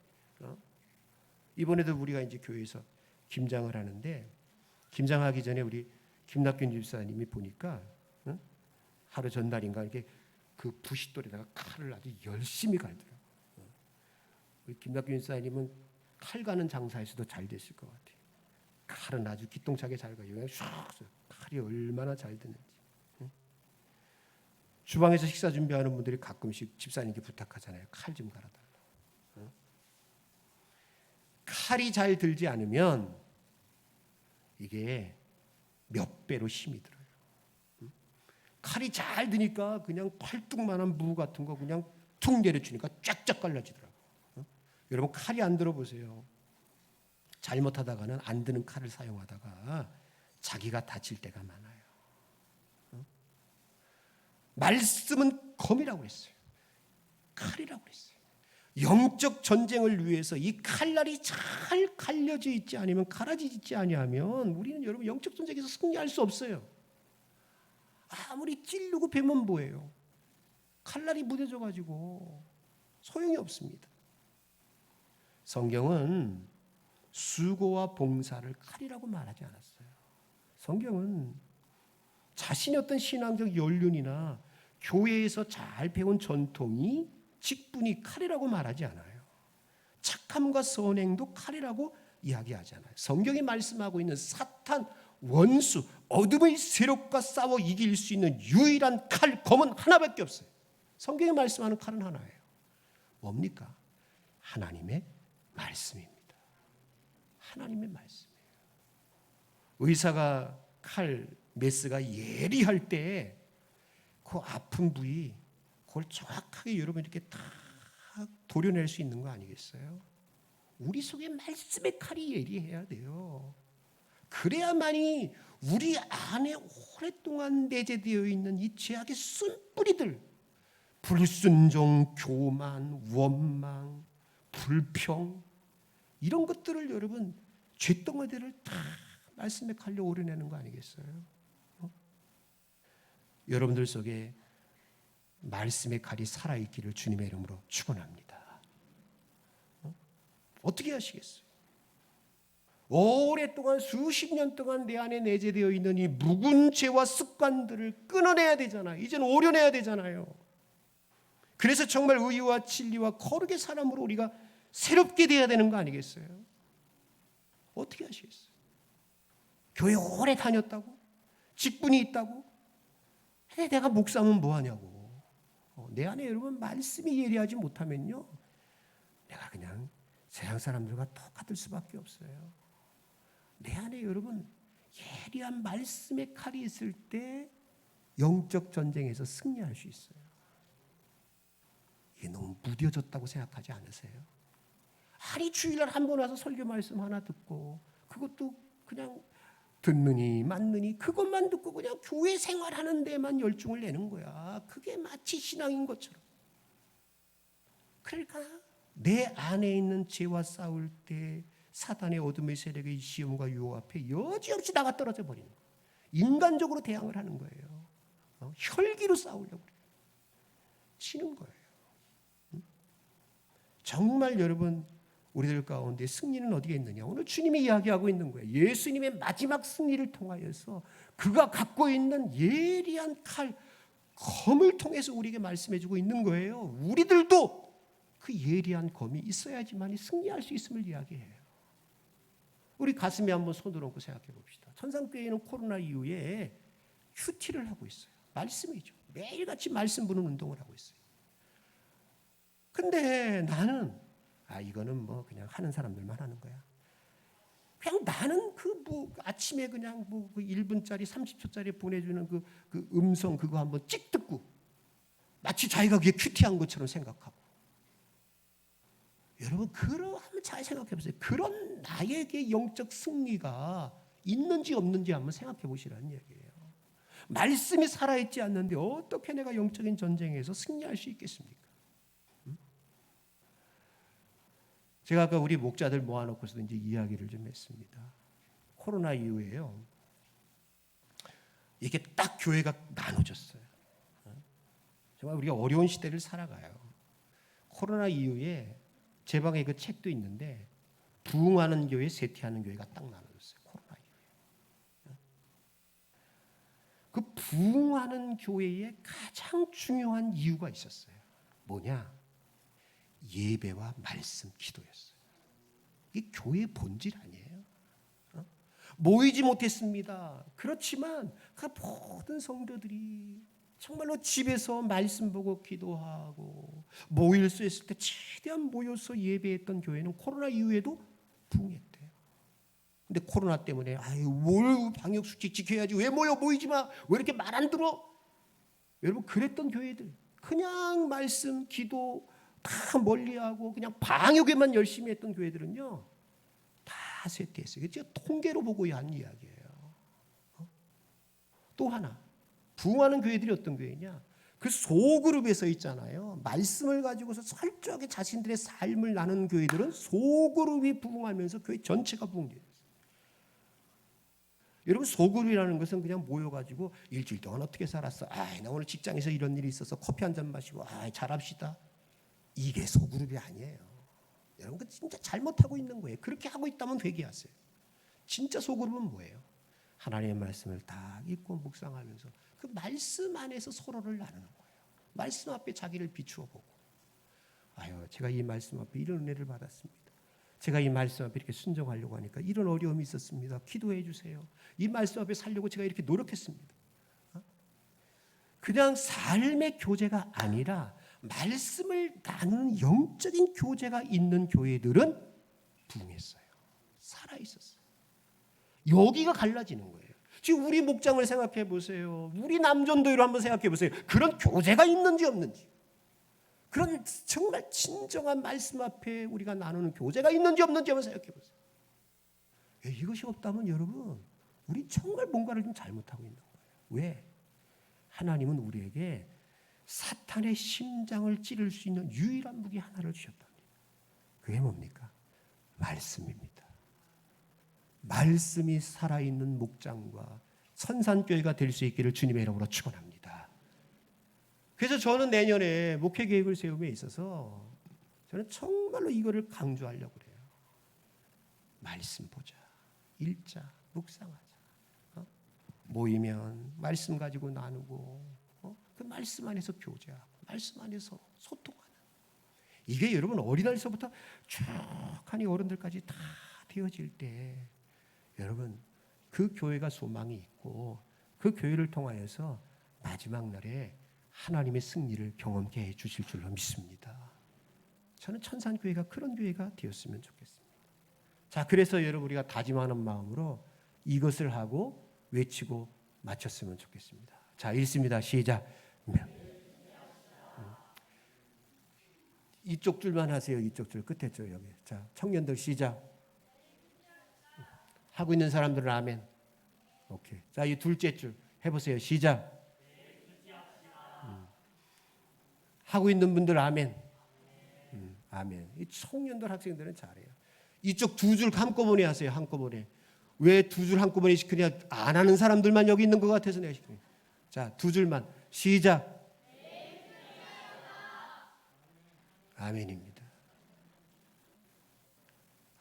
Speaker 1: 이번에도 우리가 이제 교회에서 김장을 하는데, 김장하기 전에 우리 김낙균 집사님이 보니까 하루 전날인가 이렇게 그 부싯돌에다가 칼을 아주 열심히 갈더라고요. 우리 김낙균 집사님은 칼 가는 장사에서도 잘 됐을 것 같아요. 칼은 아주 기똥차게 잘 가요. 칼이 얼마나 잘 드는지. 주방에서 식사 준비하는 분들이 가끔씩 집사님께 부탁하잖아요. 칼 좀 갈아달라고. 칼이 잘 들지 않으면 이게 몇 배로 힘이 들어요. 칼이 잘 드니까 그냥 팔뚝만한 무 같은 거 그냥 툭 내려주니까 쫙쫙 갈라지더라고요. 여러분, 칼이 안 들어보세요. 잘못하다가는 안 드는 칼을 사용하다가 자기가 다칠 때가 많아요. 말씀은 검이라고 했어요. 칼이라고 했어요. 영적 전쟁을 위해서 이 칼날이 잘 갈려져 있지 않으면, 갈아지지 있지 아니하면 우리는 여러분 영적 전쟁에서 승리할 수 없어요. 아무리 찌르고 베면 뭐예요? 칼날이 무뎌져 가지고 소용이 없습니다. 성경은 수고와 봉사를 칼이라고 말하지 않았어요. 성경은 자신의 어떤 신앙적 연륜이나 교회에서 잘 배운 전통이, 직분이 칼이라고 말하지 않아요. 착함과 선행도 칼이라고 이야기하지 않아요. 성경이 말씀하고 있는 사탄, 원수, 어둠의 세력과 싸워 이길 수 있는 유일한 칼, 검은 하나밖에 없어요. 성경이 말씀하는 칼은 하나예요. 뭡니까? 하나님의 말씀입니다. 하나님의 말씀이에요. 의사가 칼, 메스가 예리할 때 그 아픈 부위, 그걸 정확하게 여러분 이렇게 딱 도려낼 수 있는 거 아니겠어요? 우리 속에 말씀의 칼이 예리해야 돼요. 그래야만이 우리 안에 오랫동안 내재되어 있는 이 죄악의 쓴뿌리들, 불순종, 교만, 원망, 불평, 이런 것들을 여러분 쇳덩어리를 다 말씀의 칼로 오려내는 거 아니겠어요? 여러분들 속에 말씀의 칼이 살아있기를 주님의 이름으로 축원합니다. 어떻게 하시겠어요? 오랫동안 수십 년 동안 내 안에 내재되어 있는 이 묵은 죄와 습관들을 끊어내야 되잖아요. 이제는 오려내야 되잖아요. 그래서 정말 의와 진리와 거룩의 사람으로 우리가 새롭게 돼야 되는 거 아니겠어요? 어떻게 하시겠어요? 교회 오래 다녔다고? 직분이 있다고? 내가 목사면 뭐하냐고. 내 안에 여러분 말씀이 예리하지 못하면요, 내가 그냥 세상 사람들과 똑같을 수밖에 없어요. 내 안에 여러분 예리한 말씀의 칼이 있을 때 영적 전쟁에서 승리할 수 있어요. 이게 너무 무뎌졌다고 생각하지 않으세요? 아니 주일날 한 번 와서 설교 말씀 하나 듣고 그것도 그냥 듣느니 맞느니 그것만 듣고 그냥 교회 생활하는 데만 열중을 내는 거야. 그게 마치 신앙인 것처럼. 그러니까 내 안에 있는 죄와 싸울 때 사단의 어둠의 세력의 시험과 유혹 앞에 여지없이 나가 떨어져 버리는 거예요. 인간적으로 대항을 하는 거예요. 혈기로 싸우려고 그래요. 치는 거예요. 정말 여러분 우리들 가운데 승리는 어디에 있느냐? 오늘 주님이 이야기하고 있는 거예요. 예수님의 마지막 승리를 통하여서 그가 갖고 있는 예리한 칼, 검을 통해서 우리에게 말씀해주고 있는 거예요. 우리들도 그 예리한 검이 있어야지만 승리할 수 있음을 이야기해요. 우리 가슴에 한번 손을 얹고 생각해 봅시다. 천상교회는 코로나 이후에 큐티를 하고 있어요. 말씀이죠. 매일같이 말씀 부는 운동을 하고 있어요. 근데 나는 이거는 뭐 그냥 하는 사람들만 하는 거야. 그냥 나는 아침에 그냥 그 1분짜리 30초짜리 보내주는 그 음성 그거 한번 찍 듣고 마치 자기가 그게 큐티한 것처럼 생각하고. 여러분 한번 잘 생각해 보세요. 그런 나에게 영적 승리가 있는지 없는지 한번 생각해 보시라는 얘기예요. 말씀이 살아있지 않는데 어떻게 내가 영적인 전쟁에서 승리할 수 있겠습니까? 제가 아까 우리 목자들 모아놓고서도 이제 이야기를 좀 했습니다. 코로나 이후에요. 이게 딱 교회가 나눠졌어요. 정말 우리가 어려운 시대를 살아가요. 코로나 이후에 제 방에 그 책도 있는데 부흥하는 교회, 쇠퇴하는 교회가 딱 나눠졌어요. 코로나 이후에. 그 부흥하는 교회의 가장 중요한 이유가 있었어요. 뭐냐? 예배와 말씀, 기도였어요. 이게 교회의 본질 아니에요? 모이지 못했습니다. 그렇지만 그 모든 성도들이 정말로 집에서 말씀 보고 기도하고 모일 수 있을 때 최대한 모여서 예배했던 교회는 코로나 이후에도 부흥했대요. 근데 코로나 때문에 뭘 방역수칙 지켜야지, 왜 모이지 마, 왜 이렇게 말 안 들어? 여러분 그랬던 교회들 그냥 말씀 기도 다 멀리하고 그냥 방역에만 열심히 했던 교회들은요 다 쇠퇴했어요. 제가 통계로 보고 한 이야기예요. 또 하나 부흥하는 교회들이 어떤 교회냐? 그 소그룹에서 있잖아요. 말씀을 가지고서 철저하게 자신들의 삶을 나누는 교회들은 소그룹이 부흥하면서 교회 전체가 부흥돼요. 여러분 소그룹이라는 것은 그냥 모여가지고 일주일 동안 어떻게 살았어? 나 오늘 직장에서 이런 일이 있어서 커피 한 잔 마시고 잘합시다. 이게 소그룹이 아니에요. 여러분 그 진짜 잘못하고 있는 거예요. 그렇게 하고 있다면 회개하세요. 진짜 소그룹은 뭐예요? 하나님의 말씀을 다 읽고 묵상하면서 그 말씀 안에서 서로를 나누는 거예요. 말씀 앞에 자기를 비추어 보고 제가 이 말씀 앞에 이런 은혜를 받았습니다. 제가 이 말씀 앞에 이렇게 순종하려고 하니까 이런 어려움이 있었습니다. 기도해 주세요. 이 말씀 앞에 살려고 제가 이렇게 노력했습니다. 그냥 삶의 교제가 아니라 말씀을 나누는 영적인 교제가 있는 교회들은 부흥했어요. 살아있었어요. 여기가 갈라지는 거예요. 지금 우리 목장을 생각해 보세요. 우리 남전도회를 한번 생각해 보세요. 그런 교제가 있는지 없는지, 그런 정말 진정한 말씀 앞에 우리가 나누는 교제가 있는지 없는지 한번 생각해 보세요. 이것이 없다면 여러분 우리 정말 뭔가를 좀 잘못하고 있는 거예요. 왜? 하나님은 우리에게 사탄의 심장을 찌를 수 있는 유일한 무기 하나를 주셨답니다. 그게 뭡니까? 말씀입니다. 말씀이 살아있는 목장과 선산교회가 될 수 있기를 주님의 이름으로 축원합니다. 그래서 저는 내년에 목회 계획을 세움에 있어서 저는 정말로 이거를 강조하려고 그래요. 말씀 보자, 읽자, 묵상하자. 모이면 말씀 가지고 나누고 그 말씀 안에서 교제하고 말씀 안에서 소통하는, 이게 여러분 어린아이서부터 쭉 하니 어른들까지 다 되어질 때 여러분 그 교회가 소망이 있고 그 교회를 통하여서 마지막 날에 하나님의 승리를 경험케 해 주실 줄로 믿습니다. 저는 천산교회가 그런 교회가 되었으면 좋겠습니다. 자, 그래서 여러분 우리가 다짐하는 마음으로 이것을 하고 외치고 마쳤으면 좋겠습니다. 자, 읽습니다. 시작. 이쪽 줄만 하세요. 이쪽 줄 끝에 줄 여기. 자, 청년들 시작. 하고 있는 사람들은 아멘. 오케이. 자, 이 둘째 줄 해보세요. 시작. 하고 있는 분들 아멘. 아멘. 이 청년들 학생들은 잘해요. 이쪽 두 줄 한꺼번에 하세요. 한꺼번에. 왜 두 줄 한꺼번에 시키냐? 안 하는 사람들만 여기 있는 것 같아서 내가 시키는. 자, 두 줄만 시작. 아멘입니다.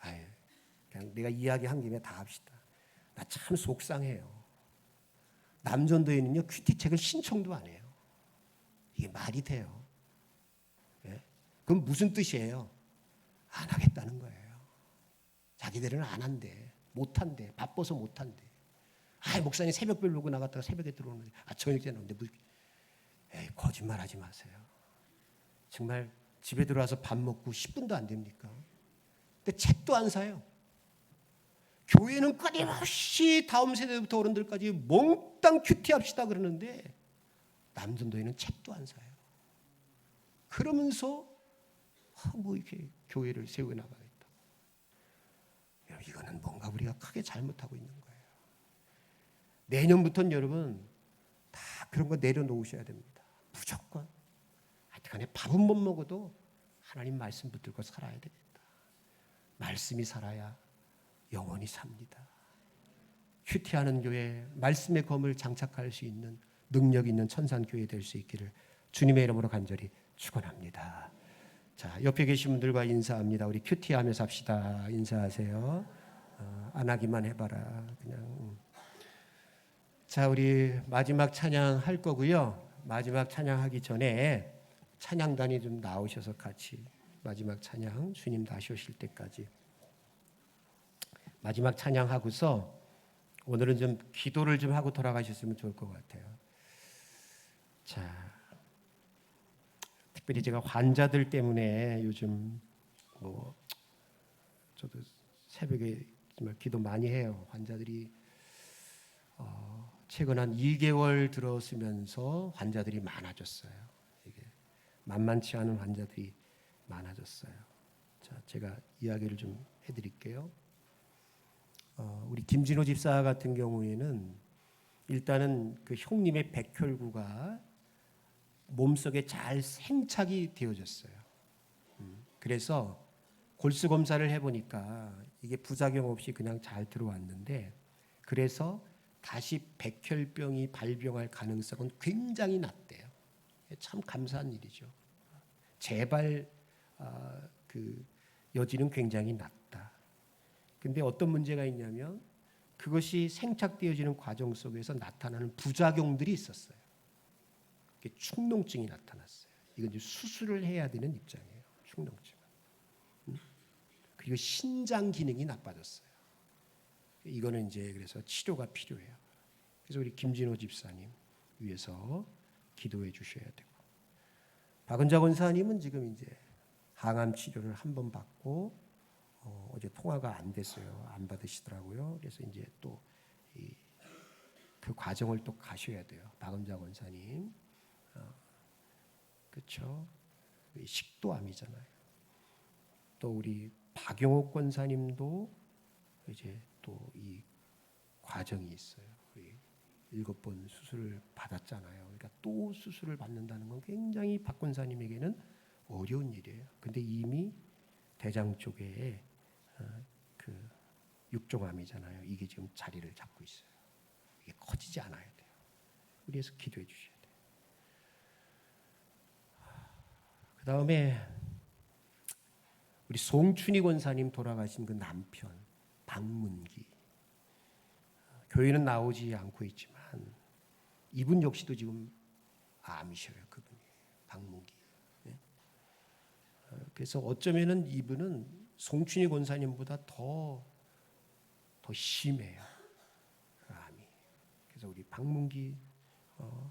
Speaker 1: 아유, 그냥 내가 이야기한 김에 다 합시다. 나 참 속상해요. 남전도에는요 큐티책을 신청도 안 해요. 이게 말이 돼요? 예? 그럼 무슨 뜻이에요? 안 하겠다는 거예요. 자기들은 안 한대, 못 한대, 바빠서 못 한대. 목사님 새벽별 보고 나갔다가 새벽에 들어오는데 저녁에 나오는데 에이, 거짓말하지 마세요. 정말 집에 들어와서 밥 먹고 10분도 안 됩니까? 근데 책도 안 사요. 교회는 끊임없이 다음 세대부터 어른들까지 몽땅 큐티합시다 그러는데 남전도에는 책도 안 사요. 그러면서 뭐 이렇게 교회를 세워 나가겠다. 이거는 뭔가 우리가 크게 잘못하고 있는 거예요. 내년부터는 여러분 다 그런 거 내려놓으셔야 됩니다. 무조건. 하여튼간에 밥은 못 먹어도 하나님 말씀 붙들고 살아야 되겠다. 말씀이 살아야 영원히 삽니다. 큐티하는 교회, 말씀의 검을 장착할 수 있는 능력 있는 천산교회 될 수 있기를 주님의 이름으로 간절히 축원합니다. 자, 옆에 계신 분들과 인사합니다. 우리 큐티하면서 합시다. 인사하세요. 안 하기만 해봐라. 그냥. 자, 우리 마지막 찬양 할 거고요. 마지막 찬양하기 전에 찬양단이 좀 나오셔서 같이 마지막 찬양 주님 다시 오실 때까지 마지막 찬양하고서 오늘은 좀 기도를 좀 하고 돌아가셨으면 좋을 것 같아요. 자, 특별히 제가 환자들 때문에 요즘 뭐 저도 새벽에 정말 기도 많이 해요. 환자들이 최근 한 2개월 들어서면서 환자들이 많아졌어요. 이게 만만치 않은 환자들이 많아졌어요. 자, 제가 이야기를 좀 해드릴게요. 우리 김진호 집사 같은 경우에는 일단은 그 형님의 백혈구가 몸속에 잘 생착이 되어졌어요. 그래서 골수 검사를 해보니까 이게 부작용 없이 그냥 잘 들어왔는데 그래서 다시 백혈병이 발병할 가능성은 굉장히 낮대요. 참 감사한 일이죠. 재발 그 여지는 굉장히 낮다. 근데 어떤 문제가 있냐면 그것이 생착되어지는 과정 속에서 나타나는 부작용들이 있었어요. 축농증이 나타났어요. 이건 이제 수술을 해야 되는 입장이에요. 축농증. 그리고 신장 기능이 나빠졌어요. 이거는 이제 그래서 치료가 필요해요. 그래서 우리 김진호 집사님 위해서 기도해 주셔야 되고, 박은자 권사님은 지금 이제 항암 치료를 한 번 받고 어제 통화가 안 됐어요. 안 받으시더라고요. 그래서 이제 또 그 과정을 또 가셔야 돼요. 박은자 권사님, 그렇죠? 식도암이잖아요. 또 우리 박용옥 권사님도 이제 또 이 과정이 있어요. 7번 수술을 받았잖아요. 그러니까 또 수술을 받는다는 건 굉장히 박 권사님에게는 어려운 일이에요. 근데 이미 대장 쪽에 그 육종암이잖아요. 이게 지금 자리를 잡고 있어요. 이게 커지지 않아야 돼요. 그래서 기도해 주셔야 돼요. 그 다음에 우리 송춘희 권사님 돌아가신 그 남편 박문기, 교회는 나오지 않고 있지만 이분 역시도 지금 암이셔요. 그분이 박문기. 네? 그래서 어쩌면은 이분은 송춘희 권사님보다 더 심해요. 암이. 그래서 우리 박문기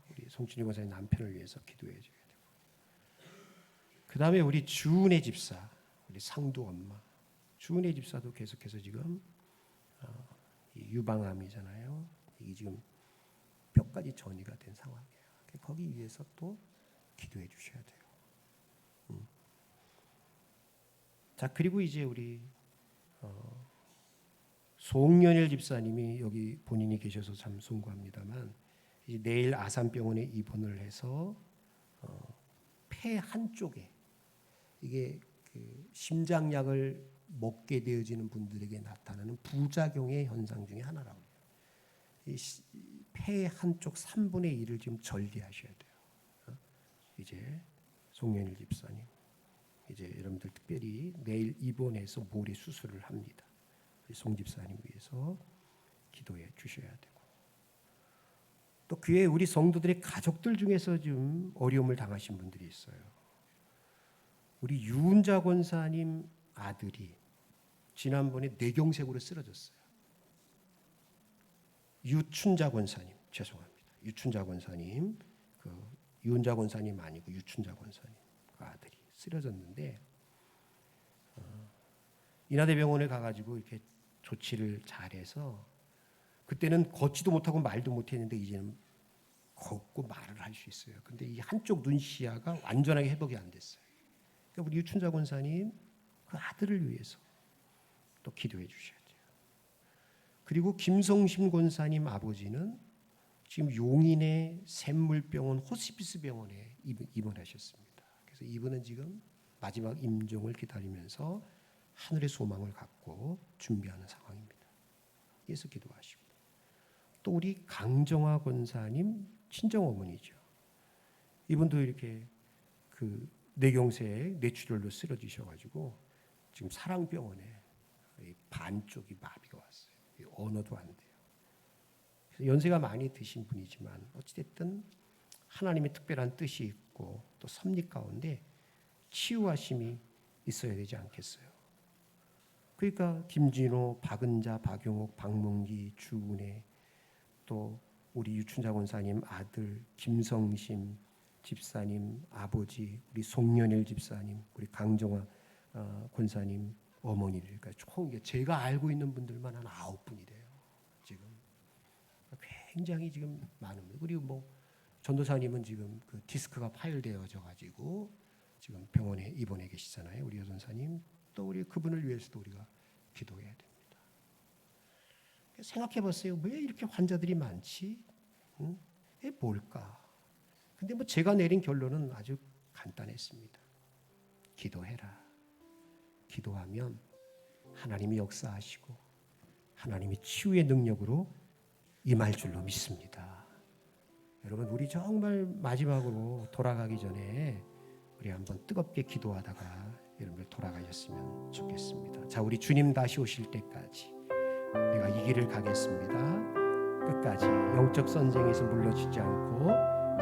Speaker 1: 우리 송춘희 권사님 남편을 위해서 기도해 줘야 되고, 그 다음에 우리 주은혜 집사, 우리 상두 엄마, 주은혜 집사도 계속해서 지금 유방암이잖아요. 이게 지금 뼈까지 전이가 된 상황이에요. 거기 위해서 또 기도해 주셔야 돼요. 자, 그리고 이제 우리 송년일 집사님이 여기 본인이 계셔서 참 송구합니다만, 이제 내일 아산병원에 입원을 해서 폐 한쪽에 이게 그 심장약을 먹게 되어지는 분들에게 나타나는 부작용의 현상 중에 하나라고 해요. 이 폐 한쪽 3분의 1을 지금 절개하셔야 돼요. 이제 송년일 집사님, 이제 여러분들 특별히 내일 입원해서 모래 수술을 합니다. 송 집사님 위해서 기도해 주셔야 되고, 또 교회 우리 성도들의 가족들 중에서 좀 어려움을 당하신 분들이 있어요. 우리 유은자 권사님 아들이 지난번에 뇌경색으로 쓰러졌어요. 유춘자 권사님, 죄송합니다. 유춘자 권사님, 그 유은자 권사님 아니고 유춘자 권사님 그 아들이 쓰러졌는데, 인하대병원에 가가지고 이렇게 조치를 잘해서, 그때는 걷지도 못하고 말도 못했는데 이제는 걷고 말을 할 수 있어요. 근데 이 한쪽 눈 시야가 완전하게 회복이 안 됐어요. 그러니까 우리 유춘자 권사님 그 아들을 위해서 또 기도해 주셔야 돼요. 그리고 김성심 권사님 아버지는 지금 용인의 샘물병원 호스피스 병원에 입원하셨습니다. 그래서 이분은 지금 마지막 임종을 기다리면서 하늘의 소망을 갖고 준비하는 상황입니다. 예수 기도하시고, 또 우리 강정화 권사님 친정 어머니죠. 이분도 이렇게 그 뇌경색 뇌출혈로 쓰러지셔가지고 지금 사랑병원에 반쪽이 마비가 왔어요. 언어도 안 돼요. 그래서 연세가 많이 드신 분이지만 어찌됐든 하나님의 특별한 뜻이 있고 또 섭리 가운데 치유하심이 있어야 되지 않겠어요. 그러니까 김진호, 박은자, 박용옥, 박문기, 주은혜, 또 우리 유춘자 권사님 아들 김성심 집사님 아버지, 우리 송년일 집사님, 우리 강정화 권사님 어머니들, 그러니까 총 제가 알고 있는 분들만 한 9분이래요. 지금 굉장히 지금 많은 분. 그리고 뭐 전도사님은 지금 그 디스크가 파열되어져 가지고 지금 병원에 입원해 계시잖아요. 우리 여전사님, 또 우리 그분을 위해서도 우리가 기도해야 됩니다. 생각해봤어요. 왜 이렇게 환자들이 많지? 응? 이게 뭘까? 근데 뭐 제가 내린 결론은 아주 간단했습니다. 기도해라. 기도하면 하나님이 역사하시고 하나님이 치유의 능력으로 임할 줄로 믿습니다. 여러분, 우리 정말 마지막으로 돌아가기 전에 우리 한번 뜨겁게 기도하다가 여러분들 돌아가셨으면 좋겠습니다. 자, 우리 주님 다시 오실 때까지 내가 이 길을 가겠습니다. 끝까지 영적 전쟁에서 물러지지 않고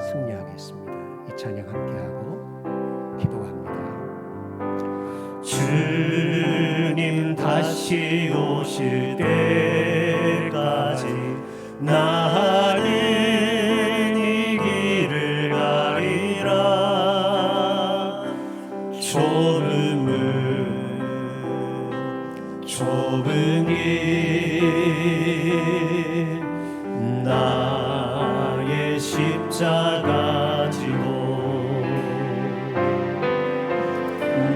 Speaker 1: 승리하겠습니다. 이 찬양 함께하고 기도합니다.
Speaker 2: 주님 다시 오실 때까지 나는 이 길을 가리라. 좁은 길 나의 십자가 지고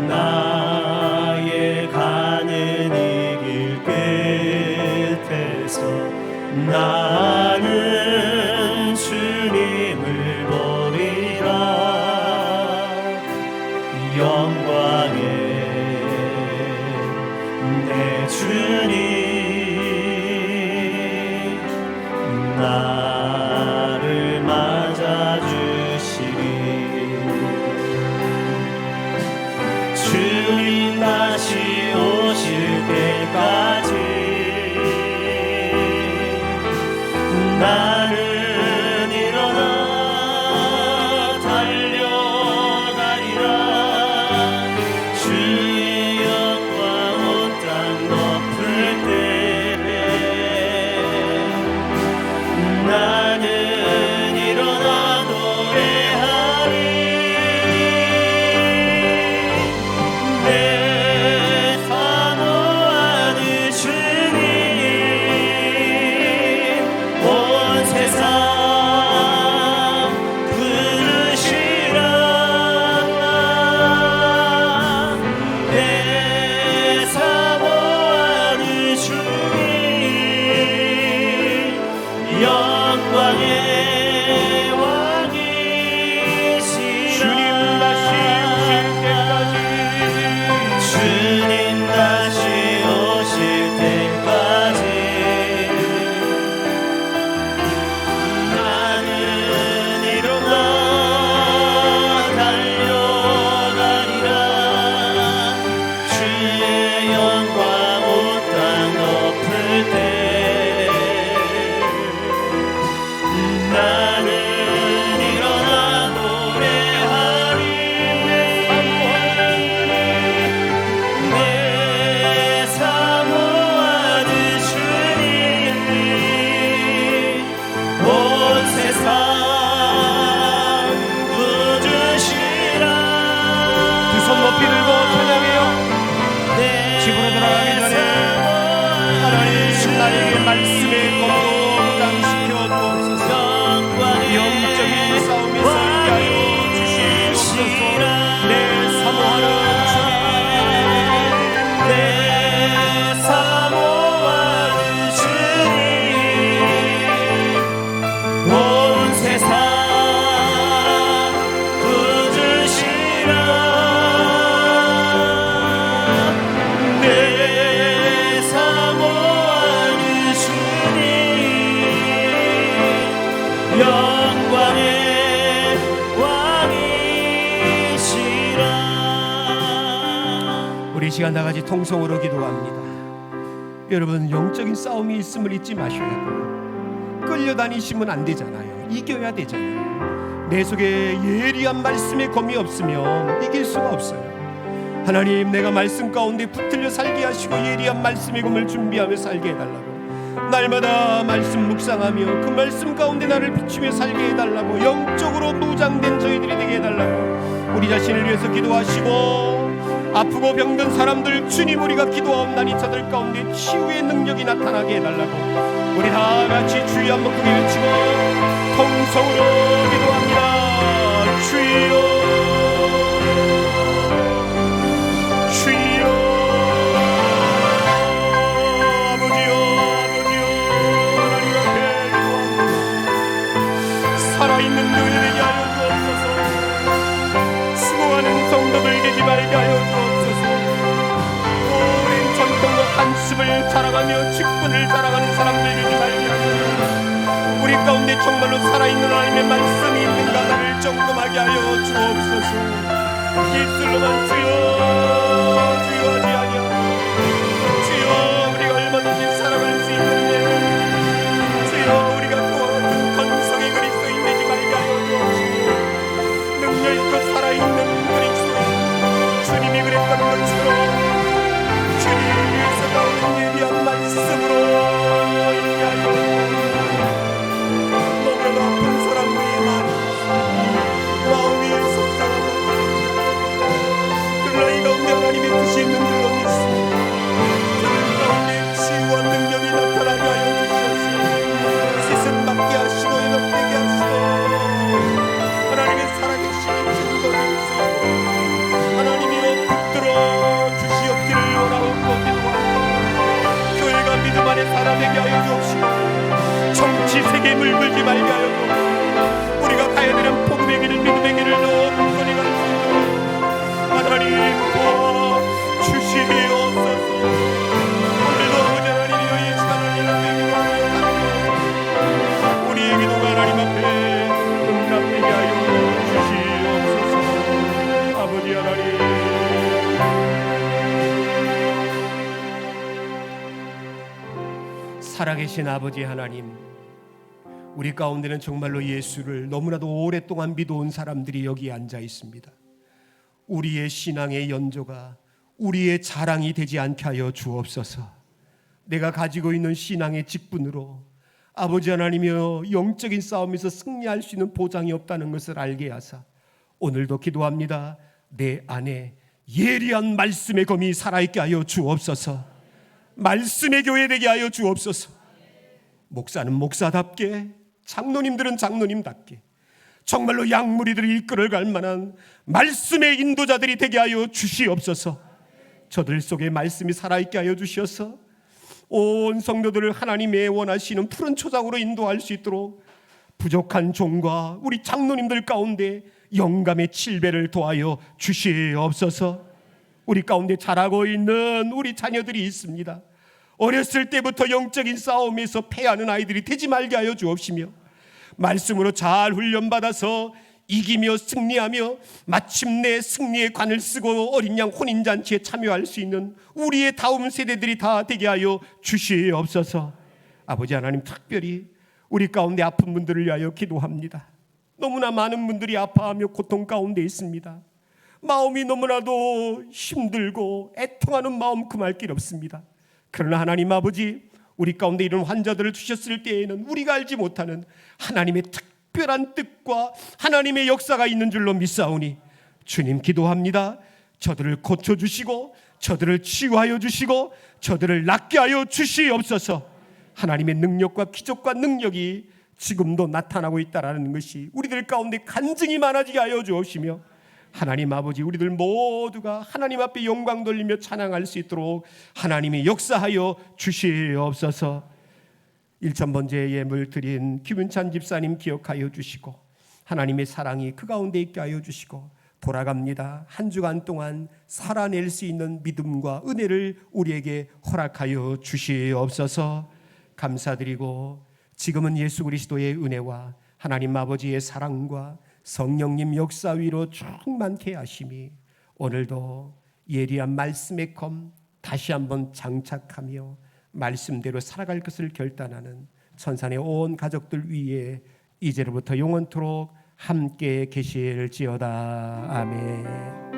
Speaker 2: 나의 가는 이 길 끝에서 나는 주님을 보리라. 영광의 내 주님 나를 맞아주시리. 주님 다시 오실 때까지 나는 일어나 달려가리라. 주의 영광 온 땅 덮을 때 나는 일어나 노래하리. 내
Speaker 1: 우리 시간 다 같이 통성으로 기도합니다. 여러분, 영적인 싸움이 있음을 잊지 마셔야 돼요. 끌려다니시면 안 되잖아요. 이겨야 되잖아요. 내 속에 예리한 말씀의 검이 없으면 이길 수가 없어요. 하나님, 내가 말씀 가운데 붙들려 살게 하시고 예리한 말씀의 검을 준비하며 살게 해달라고, 날마다 말씀 묵상하며 그 말씀 가운데 나를 비추며 살게 해달라고, 영적으로 무장된 저희들이 되게 해달라고 우리 자신을 위해서 기도하시고, 아프고 병든 사람들 주님 우리가 기도하옵나니 저들 가운데 치유의 능력이 나타나게 해달라고 우리 다 같이 주여 한번 크게 외치고 통성으로 기도합니다. 주여, 주여, 아버지여, 아버지여, 하나님 앞에 기도합니다. 살아있는 너희 되게 하여 주옵소서. 수고하는 성도들 되지 말게 하여 주옵소서. 오랜 전통과 관습을 자랑하며 직분을 자랑하는 사람들 되지 말게 하여 주옵소서. 우리 가운데 정말로 살아있는 하나님의 말씀이 있는가 나를 점검하게 하여 주옵소서. 입술로만 주여 주여 하지 아니하고 주여 우리가 얼마든지 살아갈 수 있는데 주여 우리가 그와 같은 건성의 그리스도인 되지 말게 하여 주옵소서. 능력 있고 살아있는 그리스도인 주님이 그랬던 것처럼 주님께서 나오는 예리한 말씀으로 인하여 너무나도 아픈 사람들이 많이 마음이 속상하고 그러나 이 가운데 하나님의 뜻이 있는 줄로 믿습니다. 그들 가운데 치유와 능력이 나타나게 하여 주시옵소서. 세상 받게 하시고 회복되게 하시고 하나님의 살아계신 증거를 쓰고 하나님이여 붙들어 주시옵기를 원하옵고 기도하옵고 교회가 믿음 안에 살아내게 하여 주옵시고 정치 세계에 물들지 말게 하여 주옵시고 우리가 가야 되는 복음의 길을 믿음의 길을 넣어 굳건히 갈 수 있도록 하나님 도와주시옵소서. 오늘도 아버지 하나님이여 이 시간을 기도하며 우리의 기도가 하나님 앞에 응답되게 하여 주시옵소서. 아버지 하나님, 살아계신 아버지 하나님, 우리 가운데는 정말로 예수를 너무나도 오랫동안 믿어온 사람들이 여기 앉아 있습니다. 우리의 신앙의 연조가 우리의 자랑이 되지 않게 하여 주옵소서. 내가 가지고 있는 신앙의 직분으로 아버지 하나님이여 영적인 싸움에서 승리할 수 있는 보장이 없다는 것을 알게 하사 오늘도 기도합니다. 내 안에 예리한 말씀의 검이 살아있게 하여 주옵소서. 말씀의 교회 되게 하여 주옵소서. 목사는 목사답게, 장로님들은 장로님답게 정말로 양무리들을 이끌어갈 만한 말씀의 인도자들이 되게 하여 주시옵소서. 저들 속에 말씀이 살아있게 하여 주셔서 온 성도들을 하나님의 원하시는 푸른 초장으로 인도할 수 있도록 부족한 종과 우리 장로님들 가운데 영감의 칠배를 도하여 주시옵소서. 우리 가운데 자라고 있는 우리 자녀들이 있습니다. 어렸을 때부터 영적인 싸움에서 패하는 아이들이 되지 말게 하여 주옵시며 말씀으로 잘 훈련받아서 이기며 승리하며 마침내 승리의 관을 쓰고 어린 양 혼인잔치에 참여할 수 있는 우리의 다음 세대들이 다 되게 하여 주시옵소서. 아버지 하나님, 특별히 우리 가운데 아픈 분들을 위하여 기도합니다. 너무나 많은 분들이 아파하며 고통 가운데 있습니다. 마음이 너무나도 힘들고 애통하는 마음 금할 길 없습니다. 그러나 하나님 아버지, 우리 가운데 이런 환자들을 주셨을 때에는 우리가 알지 못하는 하나님의 특별한 뜻과 하나님의 역사가 있는 줄로 믿사오니 주님 기도합니다. 저들을 고쳐주시고 저들을 치유하여 주시고 저들을 낫게 하여 주시옵소서. 하나님의 능력과 기적과 능력이 지금도 나타나고 있다는 것이 우리들 가운데 간증이 많아지게 하여 주옵시며 하나님 아버지, 우리들 모두가 하나님 앞에 영광 돌리며 찬양할 수 있도록 하나님이 역사하여 주시옵소서. 1000번째 예물 드린 김윤찬 집사님 기억하여 주시고 하나님의 사랑이 그 가운데 있게 하여 주시고 돌아갑니다. 한 주간 동안 살아낼 수 있는 믿음과 은혜를 우리에게 허락하여 주시옵소서. 감사드리고 지금은 예수 그리스도의 은혜와 하나님 아버지의 사랑과 성령님 역사 위로 충만케 하심이 오늘도 예리한 말씀의 검 다시 한번 장착하며 말씀대로 살아갈 것을 결단하는 천산의 온 가족들 위에 이제로부터 영원토록 함께 계실지어다. 아멘.